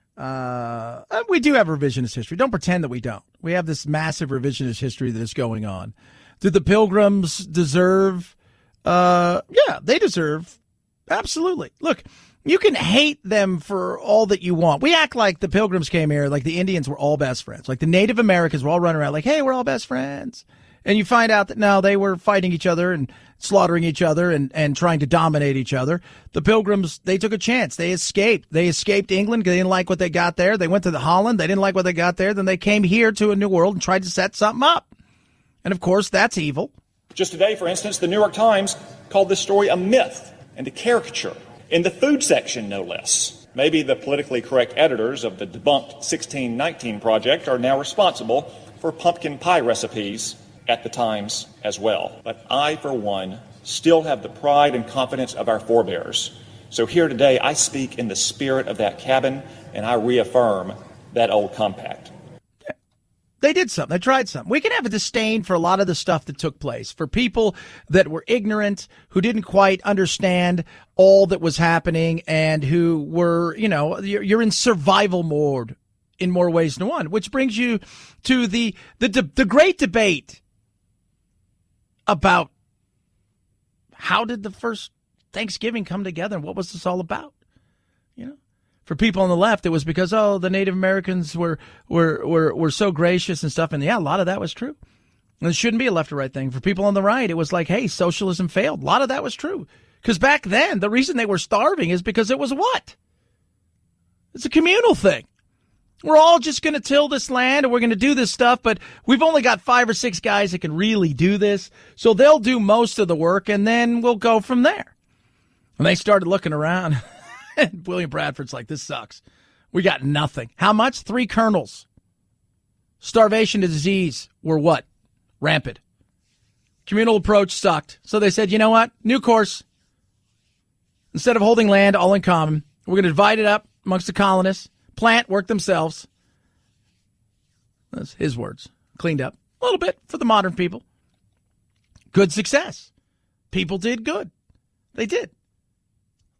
We do have revisionist history. Don't pretend that we don't. We have this massive revisionist history that is going on. Do the Pilgrims deserve? Yeah, they deserve. Absolutely. Look, you can hate them for all that you want. We act like the Pilgrims came here, like the Indians were all best friends. Like the Native Americans were all running around like, hey, we're all best friends. And you find out that no, they were fighting each other and slaughtering each other and trying to dominate each other. The Pilgrims, they took a chance. They escaped. They escaped England because they didn't like what they got there. They went to the Holland. They didn't like what they got there. Then they came here to a new world and tried to set something up. And, of course, that's evil. Just today, for instance, the New York Times called this story a myth and a caricature, in the food section, no less. Maybe the politically correct editors of the debunked 1619 Project are now responsible for pumpkin pie recipes at the Times as well. But I, for one, still have the pride and confidence of our forebears. So here today, I speak in the spirit of that cabin, and I reaffirm that old compact. They did something. They tried something. We can have a disdain for a lot of the stuff that took place, for people that were ignorant, who didn't quite understand all that was happening, and who were, you know, you're in survival mode in more ways than one, which brings you to the great debate about how did the first Thanksgiving come together and what was this all about? You know, for people on the left, it was because, the Native Americans were so gracious and stuff. And yeah, a lot of that was true. And it shouldn't be a left or right thing. For people on the right, it was like, hey, socialism failed. A lot of that was true. Because back then, the reason they were starving is because it was what? It's a communal thing. We're all just going to till this land and we're going to do this stuff, but we've only got 5 or 6 guys that can really do this. So they'll do most of the work and then we'll go from there. And they started looking around and William Bradford's like, this sucks. We got nothing. How much? 3 kernels. Starvation and disease were what? Rampant. Communal approach sucked. So they said, you know what? New course. Instead of holding land all in common, we're going to divide it up amongst the colonists. Plant, work themselves. That's his words. Cleaned up a little bit for the modern people. Good success. People did good. They did.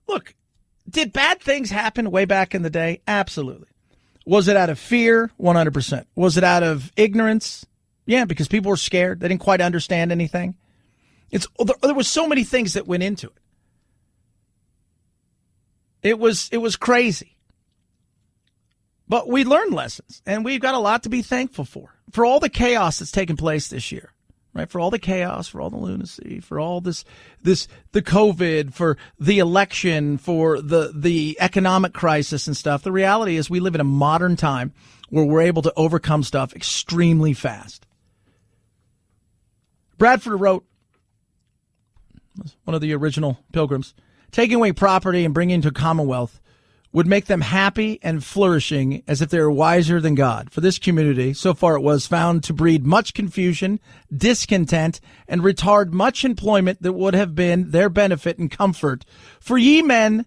Look, did bad things happen way back in the day? Absolutely. Was it out of fear? 100%. Was it out of ignorance? Yeah, because people were scared. They didn't quite understand anything. There was so many things that went into it. It was crazy. But we learned lessons, and we've got a lot to be thankful for all the chaos that's taken place this year, right? For all the chaos, for all the lunacy, for all the COVID, for the election, for the economic crisis and stuff. The reality is we live in a modern time where we're able to overcome stuff extremely fast. Bradford wrote, one of the original Pilgrims, taking away property and bringing into a commonwealth would make them happy and flourishing as if they were wiser than God. For this community, so far it was found to breed much confusion, discontent, and retard much employment that would have been their benefit and comfort. For ye men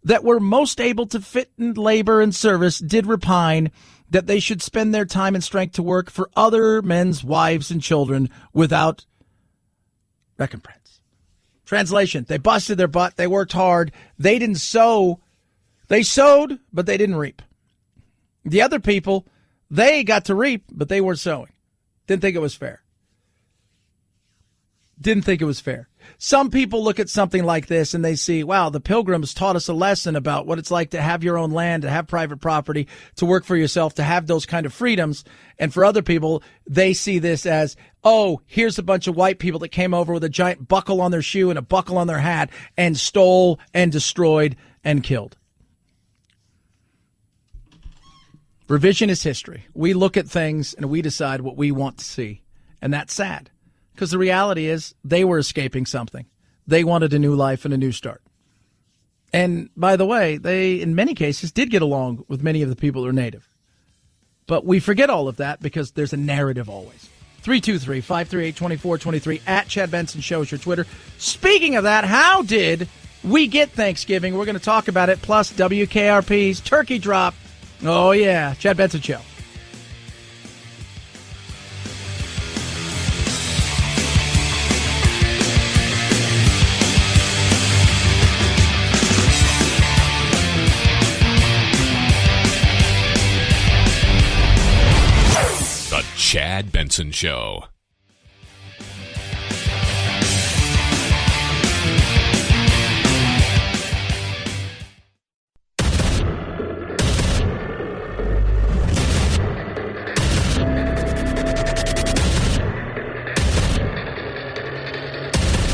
that were most able to fit in labor and service did repine, that they should spend their time and strength to work for other men's wives and children without recompense. Translation, they busted their butt. They worked hard. They didn't sow. They sowed, but they didn't reap. The other people, they got to reap, but they weren't sowing. Didn't think it was fair. Didn't think it was fair. Some people look at something like this and they see, wow, the Pilgrims taught us a lesson about what it's like to have your own land, to have private property, to work for yourself, to have those kind of freedoms. And for other people, they see this as, oh, here's a bunch of white people that came over with a giant buckle on their shoe and a buckle on their hat and stole and destroyed and killed. Revisionist history. We look at things and we decide what we want to see. And that's sad. Because the reality is they were escaping something. They wanted a new life and a new start. And by the way, they, in many cases, did get along with many of the people who are native. But we forget all of that because there's a narrative always. 323-538-2423 at Chad Benson Show is your Twitter. Speaking of that, how did we get Thanksgiving? We're going to talk about it, plus WKRP's turkey drop. Oh, yeah. Chad Benson Show. The Chad Benson Show.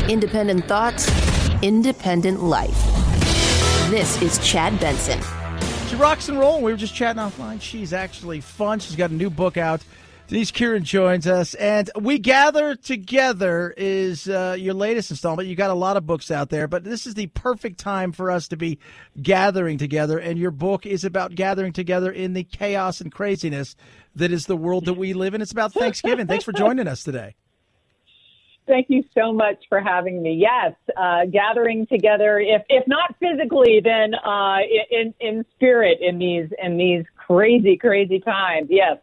Independent thoughts, independent life. This is Chad Benson. She rocks and roll. We were just chatting offline. She's actually fun. She's got a new book out. Denise Kieran joins us. And We Gather Together is your latest installment. You got a lot of books out there, but this is the perfect time for us to be gathering together. And your book is about gathering together in the chaos and craziness that is the world that we live in. It's about Thanksgiving. Thanks for joining us today. Thank you so much for having me. Yes, gathering together, if not physically, then in spirit in these crazy, crazy times. Yes,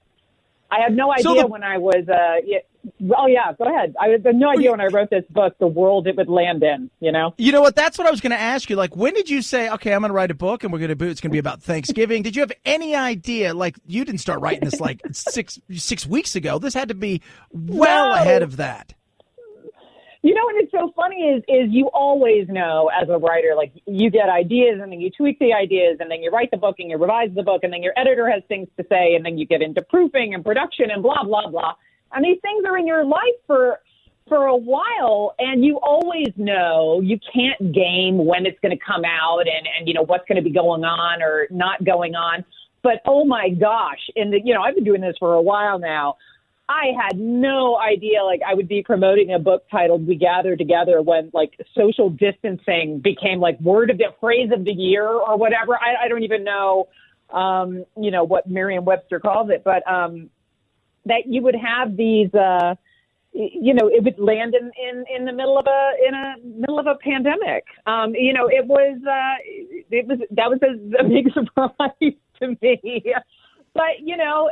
I had no idea when I was. Go ahead. I had no idea when I wrote this book the world it would land in. You know what? That's what I was going to ask you. Like, when did you say, okay, I'm going to write a book and it's going to be about Thanksgiving? Did you have any idea? Like, you didn't start writing this like six weeks ago. This had to be well ahead of that. You know, and it's so funny is you always know as a writer, like you get ideas and then you tweak the ideas and then you write the book and you revise the book and then your editor has things to say and then you get into proofing and production and blah, blah, blah. And these things are in your life for a while and you always know you can't game when it's going to come out and you know, what's going to be going on or not going on. But, oh, my gosh, I've been doing this for a while now. I had no idea, like, I would be promoting a book titled We Gather Together when, like, social distancing became, like, phrase of the year or whatever. I don't even know, what Merriam-Webster calls it. But that you would have these, it would land in the middle of a pandemic. That was a big surprise to me. But,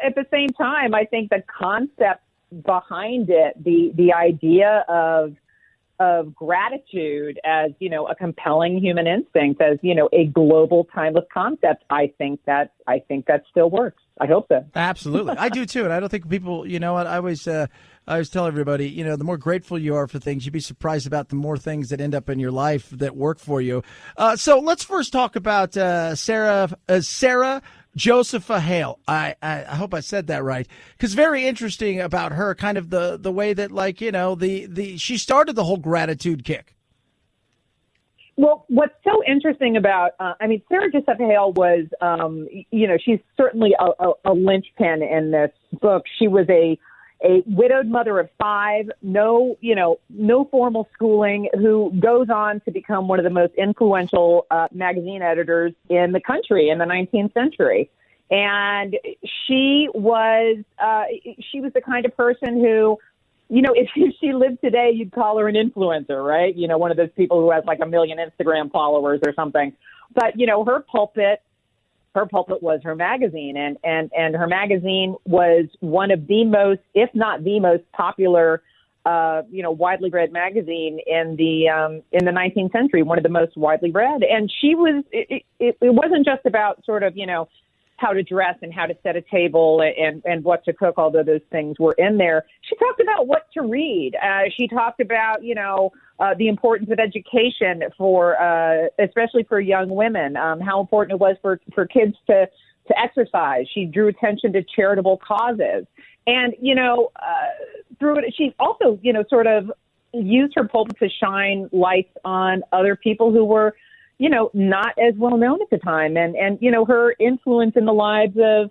at the same time, I think the concept behind it, the idea of gratitude as, a compelling human instinct, as, a global timeless concept, I think that still works. I hope so. Absolutely. I do, too. And I don't think people, I always tell everybody, the more grateful you are for things, you'd be surprised about the more things that end up in your life that work for you. So let's first talk about Sarah Josepha Hale. I hope I said that right, because very interesting about her, kind of the way that, like, she started the whole gratitude kick. Well, what's so interesting about, Sarah Josepha Hale was, she's certainly a linchpin in this book. She was a widowed mother of 5, no formal schooling, who goes on to become one of the most influential magazine editors in the country in the 19th century. And she was the kind of person who, if she lived today, you'd call her an influencer, right? One of those people who has like 1 million Instagram followers or something. But, her pulpit her pulpit was her magazine, and her magazine was one of the most, if not the most popular, widely read magazine in the 19th century, one of the most widely read. And she was, it wasn't just about sort of, how to dress and how to set a table and what to cook, although those things were in there. She talked about what to read. She talked about, the importance of education for, especially for young women, how important it was for kids to exercise. She drew attention to charitable causes. And, through it, she also, sort of used her pulpit to shine lights on other people who were, not as well known at the time. And her influence in the lives of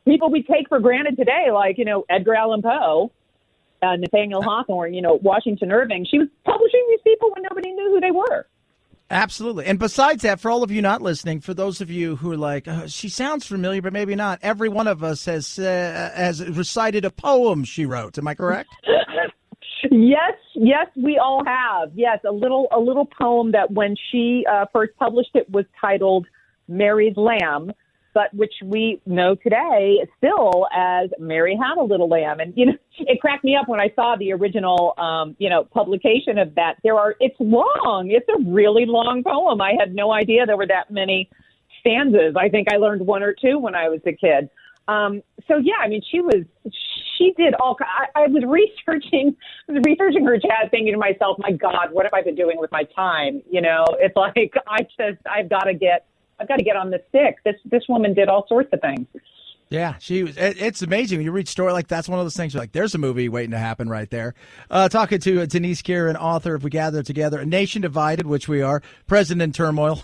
people we take for granted today, like, Edgar Allan Poe, Nathaniel Hawthorne, Washington Irving. She was publishing these people when nobody knew who they were. Absolutely. And besides that, for all of you not listening, for those of you who are like, she sounds familiar, but maybe not, every one of us has recited a poem she wrote. Am I correct? Yes, we all have. Yes, a little poem that when she first published it was titled Mary's Lamb, but which we know today still as Mary Had a Little Lamb. And, it cracked me up when I saw the original, publication of that. It's long. It's a really long poem. I had no idea there were that many stanzas. I think I learned one or two when I was a kid. She did all. I was researching her chat, thinking to myself, my God, what have I been doing with my time? It's like, I've got to get on the stick. This woman did all sorts of things. Yeah, she was. It's amazing when you read story like that's one of those things. You're like, there's a movie waiting to happen right there. Talking to Denise Kieran, author of We Gather Together, A Nation Divided, which we are, President in Turmoil,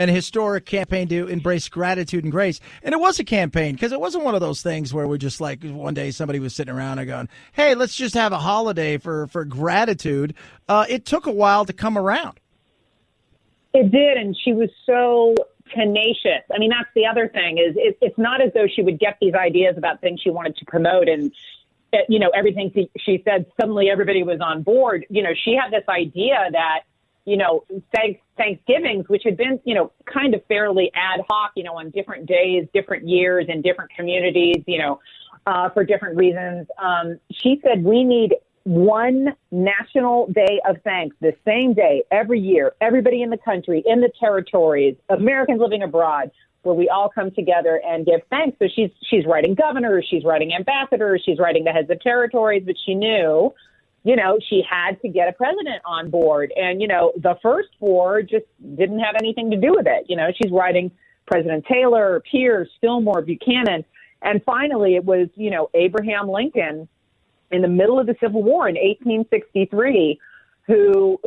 and a historic campaign to embrace gratitude and grace. And it was a campaign because it wasn't one of those things where we just like one day somebody was sitting around and going, hey, let's just have a holiday for gratitude. It took a while to come around. It did, and she was so tenacious. I mean, that's the other thing is it's not as though she would get these ideas about things she wanted to promote and, everything she said, suddenly everybody was on board. She had this idea that, Thanksgivings, which had been, kind of fairly ad hoc, on different days, different years in different communities, for different reasons. She said, we need one national day of thanks, the same day every year, everybody in the country, in the territories, Americans living abroad, where we all come together and give thanks. So she's writing governors, she's writing ambassadors, she's writing the heads of territories, but she knew, she had to get a president on board. And, the first four just didn't have anything to do with it. She's writing President Taylor, Pierce, Fillmore, Buchanan. And finally, it was, Abraham Lincoln in the middle of the Civil War in 1863, who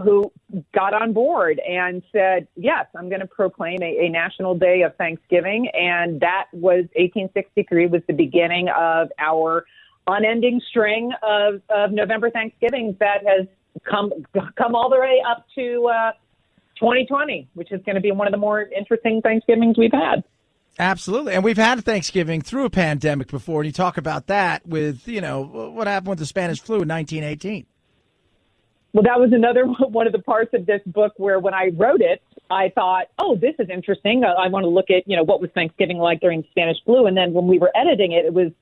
got on board and said, yes, I'm going to proclaim a national day of Thanksgiving. And that was 1863 was the beginning of our unending string of November Thanksgivings that has come all the way up to 2020, which is going to be one of the more interesting Thanksgivings we've had. Absolutely. And we've had Thanksgiving through a pandemic before. And you talk about that with, what happened with the Spanish flu in 1918. Well, that was another one of the parts of this book where when I wrote it, I thought, oh, this is interesting. I want to look at, what was Thanksgiving like during the Spanish flu. And then when we were editing it, it was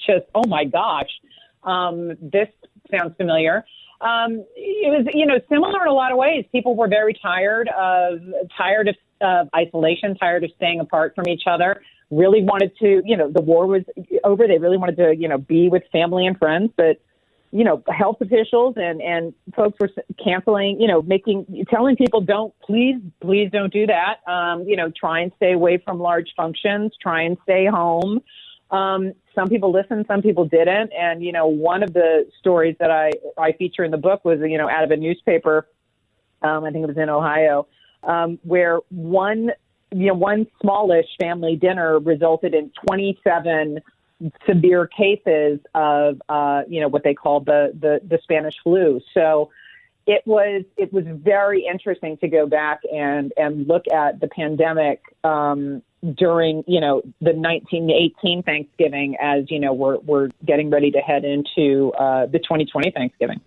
just, oh, my gosh, this sounds familiar. It was, similar in a lot of ways. People were very tired of isolation, tired of staying apart from each other, really wanted to, the war was over. They really wanted to, be with family and friends. But, health officials and folks were canceling, telling people please don't do that. Try and stay away from large functions, try and stay home. Some people listened, some people didn't. And, one of the stories that I feature in the book was, out of a newspaper, I think it was in Ohio, where one smallish family dinner resulted in 27 severe cases of, what they called the Spanish flu. So it was very interesting to go back and look at the pandemic, during, the 1918 Thanksgiving as, we're getting ready to head into, the 2020 Thanksgiving.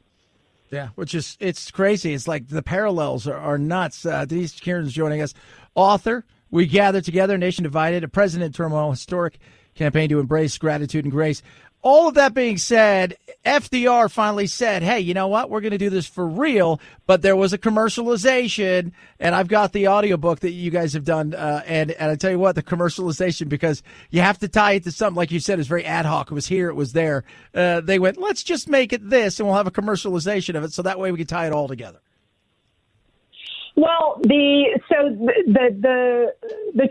Yeah, it's crazy. It's like the parallels are nuts. Denise Kieran's joining us, author, We gather together, nation divided, a president in turmoil, historic campaign to embrace gratitude and grace. All of that being said, FDR finally said, hey, you know what? We're going to do this for real. But there was a commercialization, and I've got the audiobook that you guys have done. And I tell you what, the commercialization, because you have to tie it to something, like you said, is very ad hoc. It was here, it was there. They went, let's just make it this, and we'll have a commercialization of it. So that way we can tie it all together. Well, the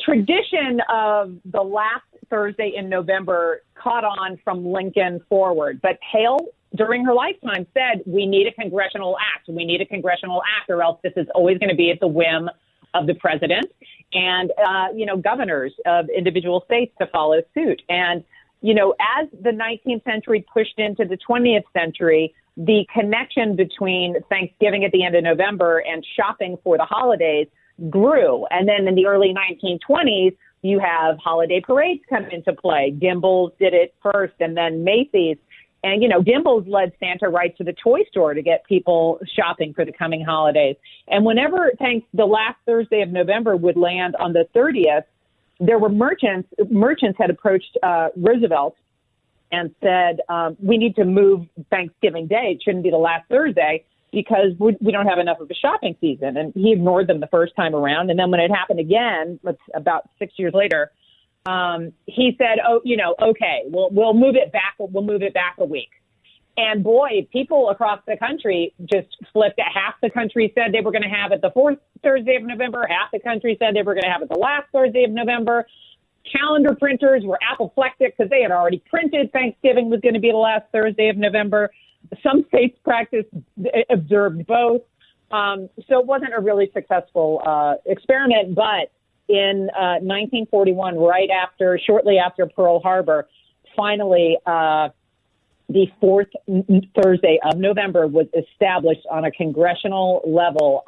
tradition of the last Thursday in November caught on from Lincoln forward, but Hale, during her lifetime, said we need a congressional act. We need a congressional act, or else this is always going to be at the whim of the president and governors of individual states to follow suit. And as the 19th century pushed into the 20th century, the connection between Thanksgiving at the end of November and shopping for the holidays grew. And then in the early 1920s, you have holiday parades come into play. Gimbel's did it first, and then Macy's. And, Gimbel's led Santa right to the toy store to get people shopping for the coming holidays. And whenever the last Thursday of November would land on the 30th, there were merchants had approached Roosevelt and said, we need to move Thanksgiving Day. It shouldn't be the last Thursday because we don't have enough of a shopping season. And he ignored them the first time around. And then when it happened again, about 6 years later, he said, okay, we'll move it back. We'll move it back a week. And boy, people across the country just flipped it. Half the country said they were going to have it the fourth Thursday of November. Half the country said they were going to have it the last Thursday of November. Calendar printers were apoplectic because they had already printed Thanksgiving was going to be the last Thursday of November. Some states observed both. So it wasn't a really successful experiment. But in 1941, shortly after Pearl Harbor, finally, the fourth Thursday of November was established on a congressional level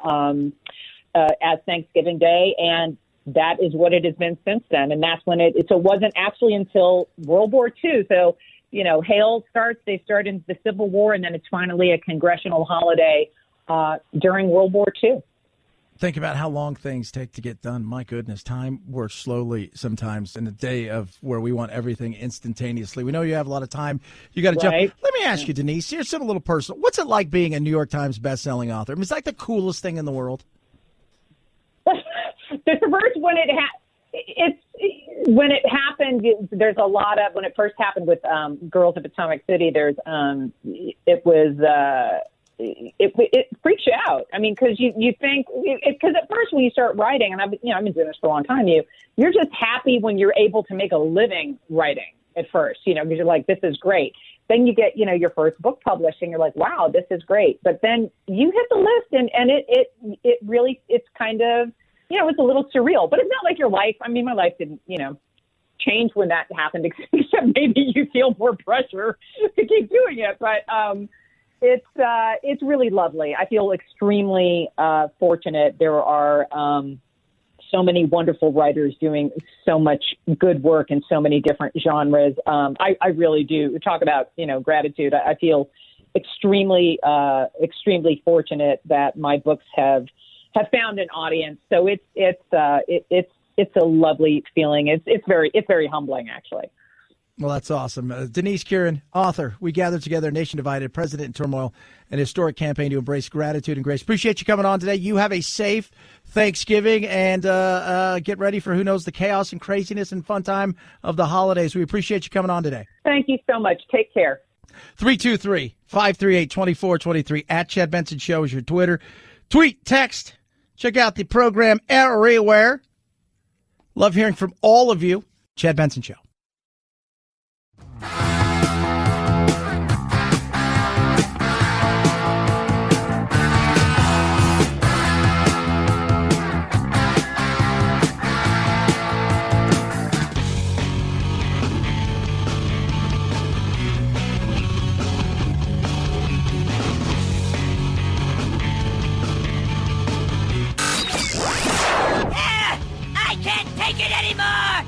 as Thanksgiving Day. And that is what it has been since then. And that's when it wasn't actually until World War II. So, Hale they start in the Civil War, and then it's finally a congressional holiday during World War II. Think about how long things take to get done. My goodness, time works slowly sometimes in a day of where we want everything instantaneously. We know you have a lot of time. You got to jump. Let me ask you, Denise, here's something a little personal. What's it like being a New York Times bestselling author? I mean, it's like the coolest thing in the world. The first when it happened, there's a lot of, when it first happened with Girls of Potomac City, it freaks you out. I mean, because you think, because at first when you start writing, and I've been doing this for a long time, you're just happy when you're able to make a living writing at first, because you're like, this is great. Then you get, your first book published and you're like, wow, this is great. But then you hit the list and it really, it's kind of, it's a little surreal, but it's not like your life. I mean, my life didn't, change when that happened, except maybe you feel more pressure to keep doing it. But it's really lovely. I feel extremely fortunate. There are so many wonderful writers doing so much good work in so many different genres. I really do talk about, gratitude. I feel extremely fortunate that my books have found an audience. So it's a lovely feeling. It's very humbling, actually. Well, that's awesome. Denise Kieran, author. We gather together, nation divided, president in turmoil, an historic campaign to embrace gratitude and grace. Appreciate you coming on today. You have a safe Thanksgiving and get ready for who knows the chaos and craziness and fun time of the holidays. We appreciate you coming on today. Thank you so much. Take care. 323-538-2423 at Chad Benson Show is your Twitter. Tweet, text. Check out the program everywhere. Love hearing from all of you. Chad Benson Show. I can't take it anymore!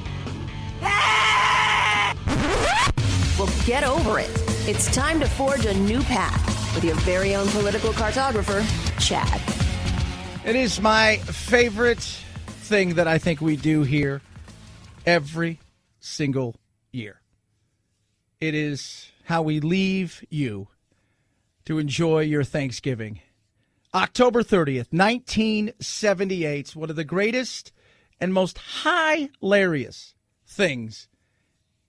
Well, get over it. It's time to forge a new path with your very own political cartographer, Chad. It is my favorite thing that I think we do here every single year. It is how we leave you to enjoy your Thanksgiving. October 30th, 1978, one of the greatest and most hilarious things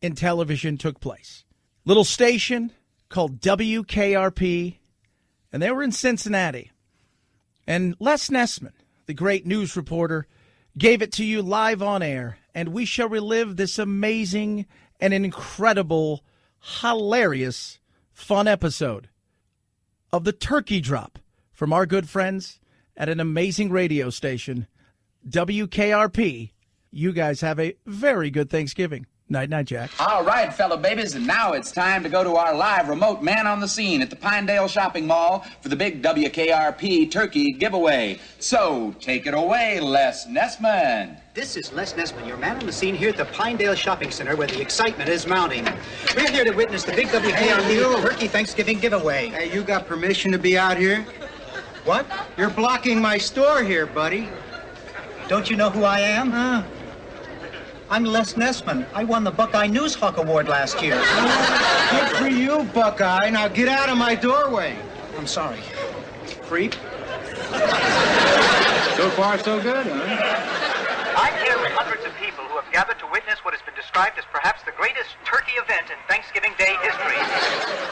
in television took place. Little station called WKRP, and they were in Cincinnati. And Les Nessman, the great news reporter, gave it to you live on air, and we shall relive this amazing and incredible, hilarious, fun episode of the turkey drop from our good friends at an amazing radio station, WKRP. You guys have a very good Thanksgiving. Night, night, Jack. All right, fellow babies, and now it's time to go to our live remote man on the scene at the Pinedale Shopping Mall for the big WKRP turkey giveaway. So, take it away, Les Nessman. This is Les Nessman, your man on the scene here at the Pinedale Shopping Center where the excitement is mounting. We're here to witness the big WKRP turkey Thanksgiving giveaway. Hey, you got permission to be out here? What? You're blocking my store here, buddy. Don't you know who I am? I'm Les Nessman. I won the Buckeye News Hawk Award last year. Good for you, Buckeye. Now get out of my doorway. I'm sorry. Creep. So far, so good, huh? I'm here with hundreds of people who have gathered to witness what has been described as perhaps the greatest turkey event in Thanksgiving Day history.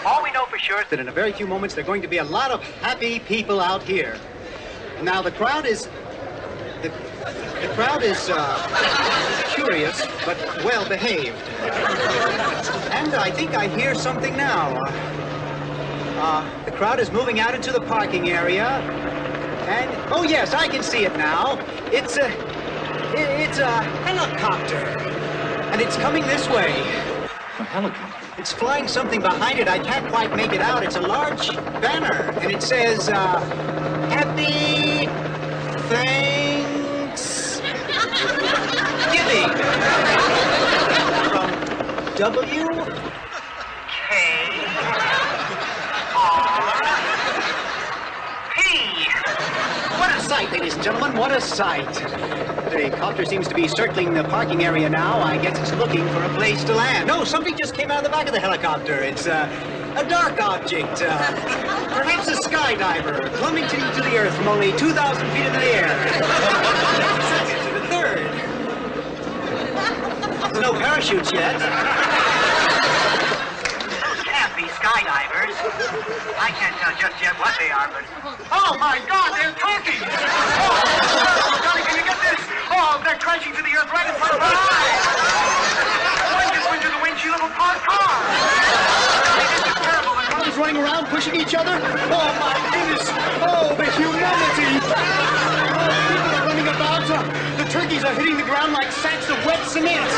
All we know for sure is that in a very few moments there are going to be a lot of happy people out here. Now, the crowd is curious, but well behaved. And I think I hear something now. The crowd is moving out into the parking area. And, oh yes, I can see it now. It's a helicopter. And it's coming this way. A helicopter? It's flying something behind it. I can't quite make it out. It's a large banner. And it says, Happy Thanksgiving from WKRP. What a sight, ladies and gentlemen, what a sight. The copter seems to be circling the parking area now. I guess it's looking for a place to land. No, something just came out of the back of the helicopter. It's a dark object, perhaps a skydiver, plummeting to the earth from only 2,000 feet into the air. Second to the third. No parachutes yet. Those can't be skydivers. I can't tell just yet what they are, but... Oh, my God, they're turkeys! Oh, Johnny, can you get this? Oh, they're crashing to the earth right in front of our eyes! One just went through the windshield of a parked car! Running around, pushing each other. Oh, my goodness. Oh, the humanity. People are running about. The turkeys are hitting the ground like sacks of wet cement.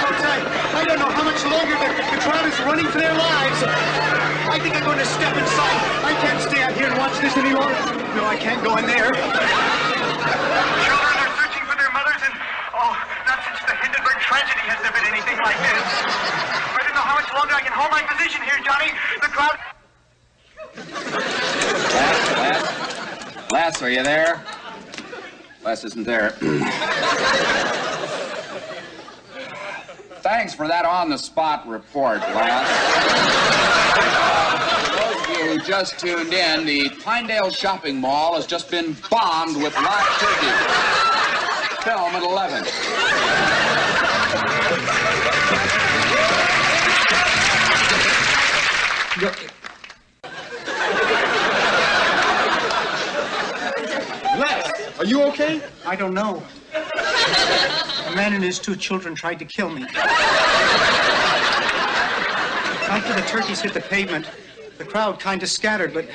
Folks, I don't know how much longer the crowd is running for their lives. I think I'm going to step inside. I can't stay out here and watch this any longer. No, I can't go in there. Children are searching for their mothers, and, not since the Hindenburg tragedy has there been anything like this. I don't know how much longer I can hold my position here, Johnny. The crowd... Les, are you there? Les isn't there. Thanks for that on-the-spot report, Les. For those of you who just tuned in, the Pinedale Shopping Mall has just been bombed with live turkey. Film at 11. Les, are you okay? I don't know. A man and his 2 children tried to kill me. After the turkeys hit the pavement, the crowd kind of scattered, but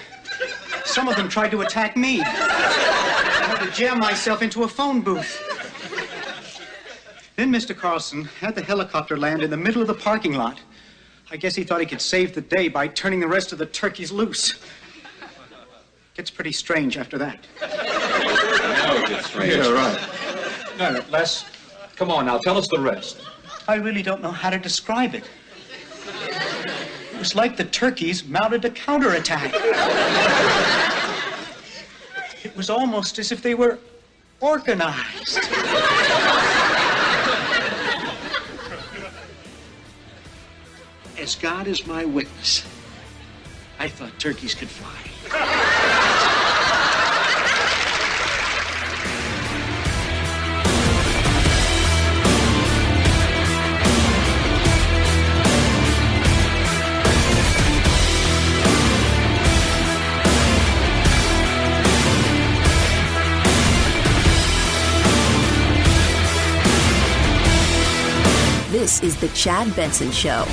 some of them tried to attack me. I had to jam myself into a phone booth. Then Mr. Carlson had the helicopter land in the middle of the parking lot. I guess he thought he could save the day by turning the rest of the turkeys loose. Gets pretty strange after that. Now it gets strange. Yeah, right. No, Les, come on now, tell us the rest. I really don't know how to describe it. It was like the turkeys mounted a counterattack. It was almost as if they were organized. As God is my witness, I thought turkeys could fly. This is The Chad Benson Show.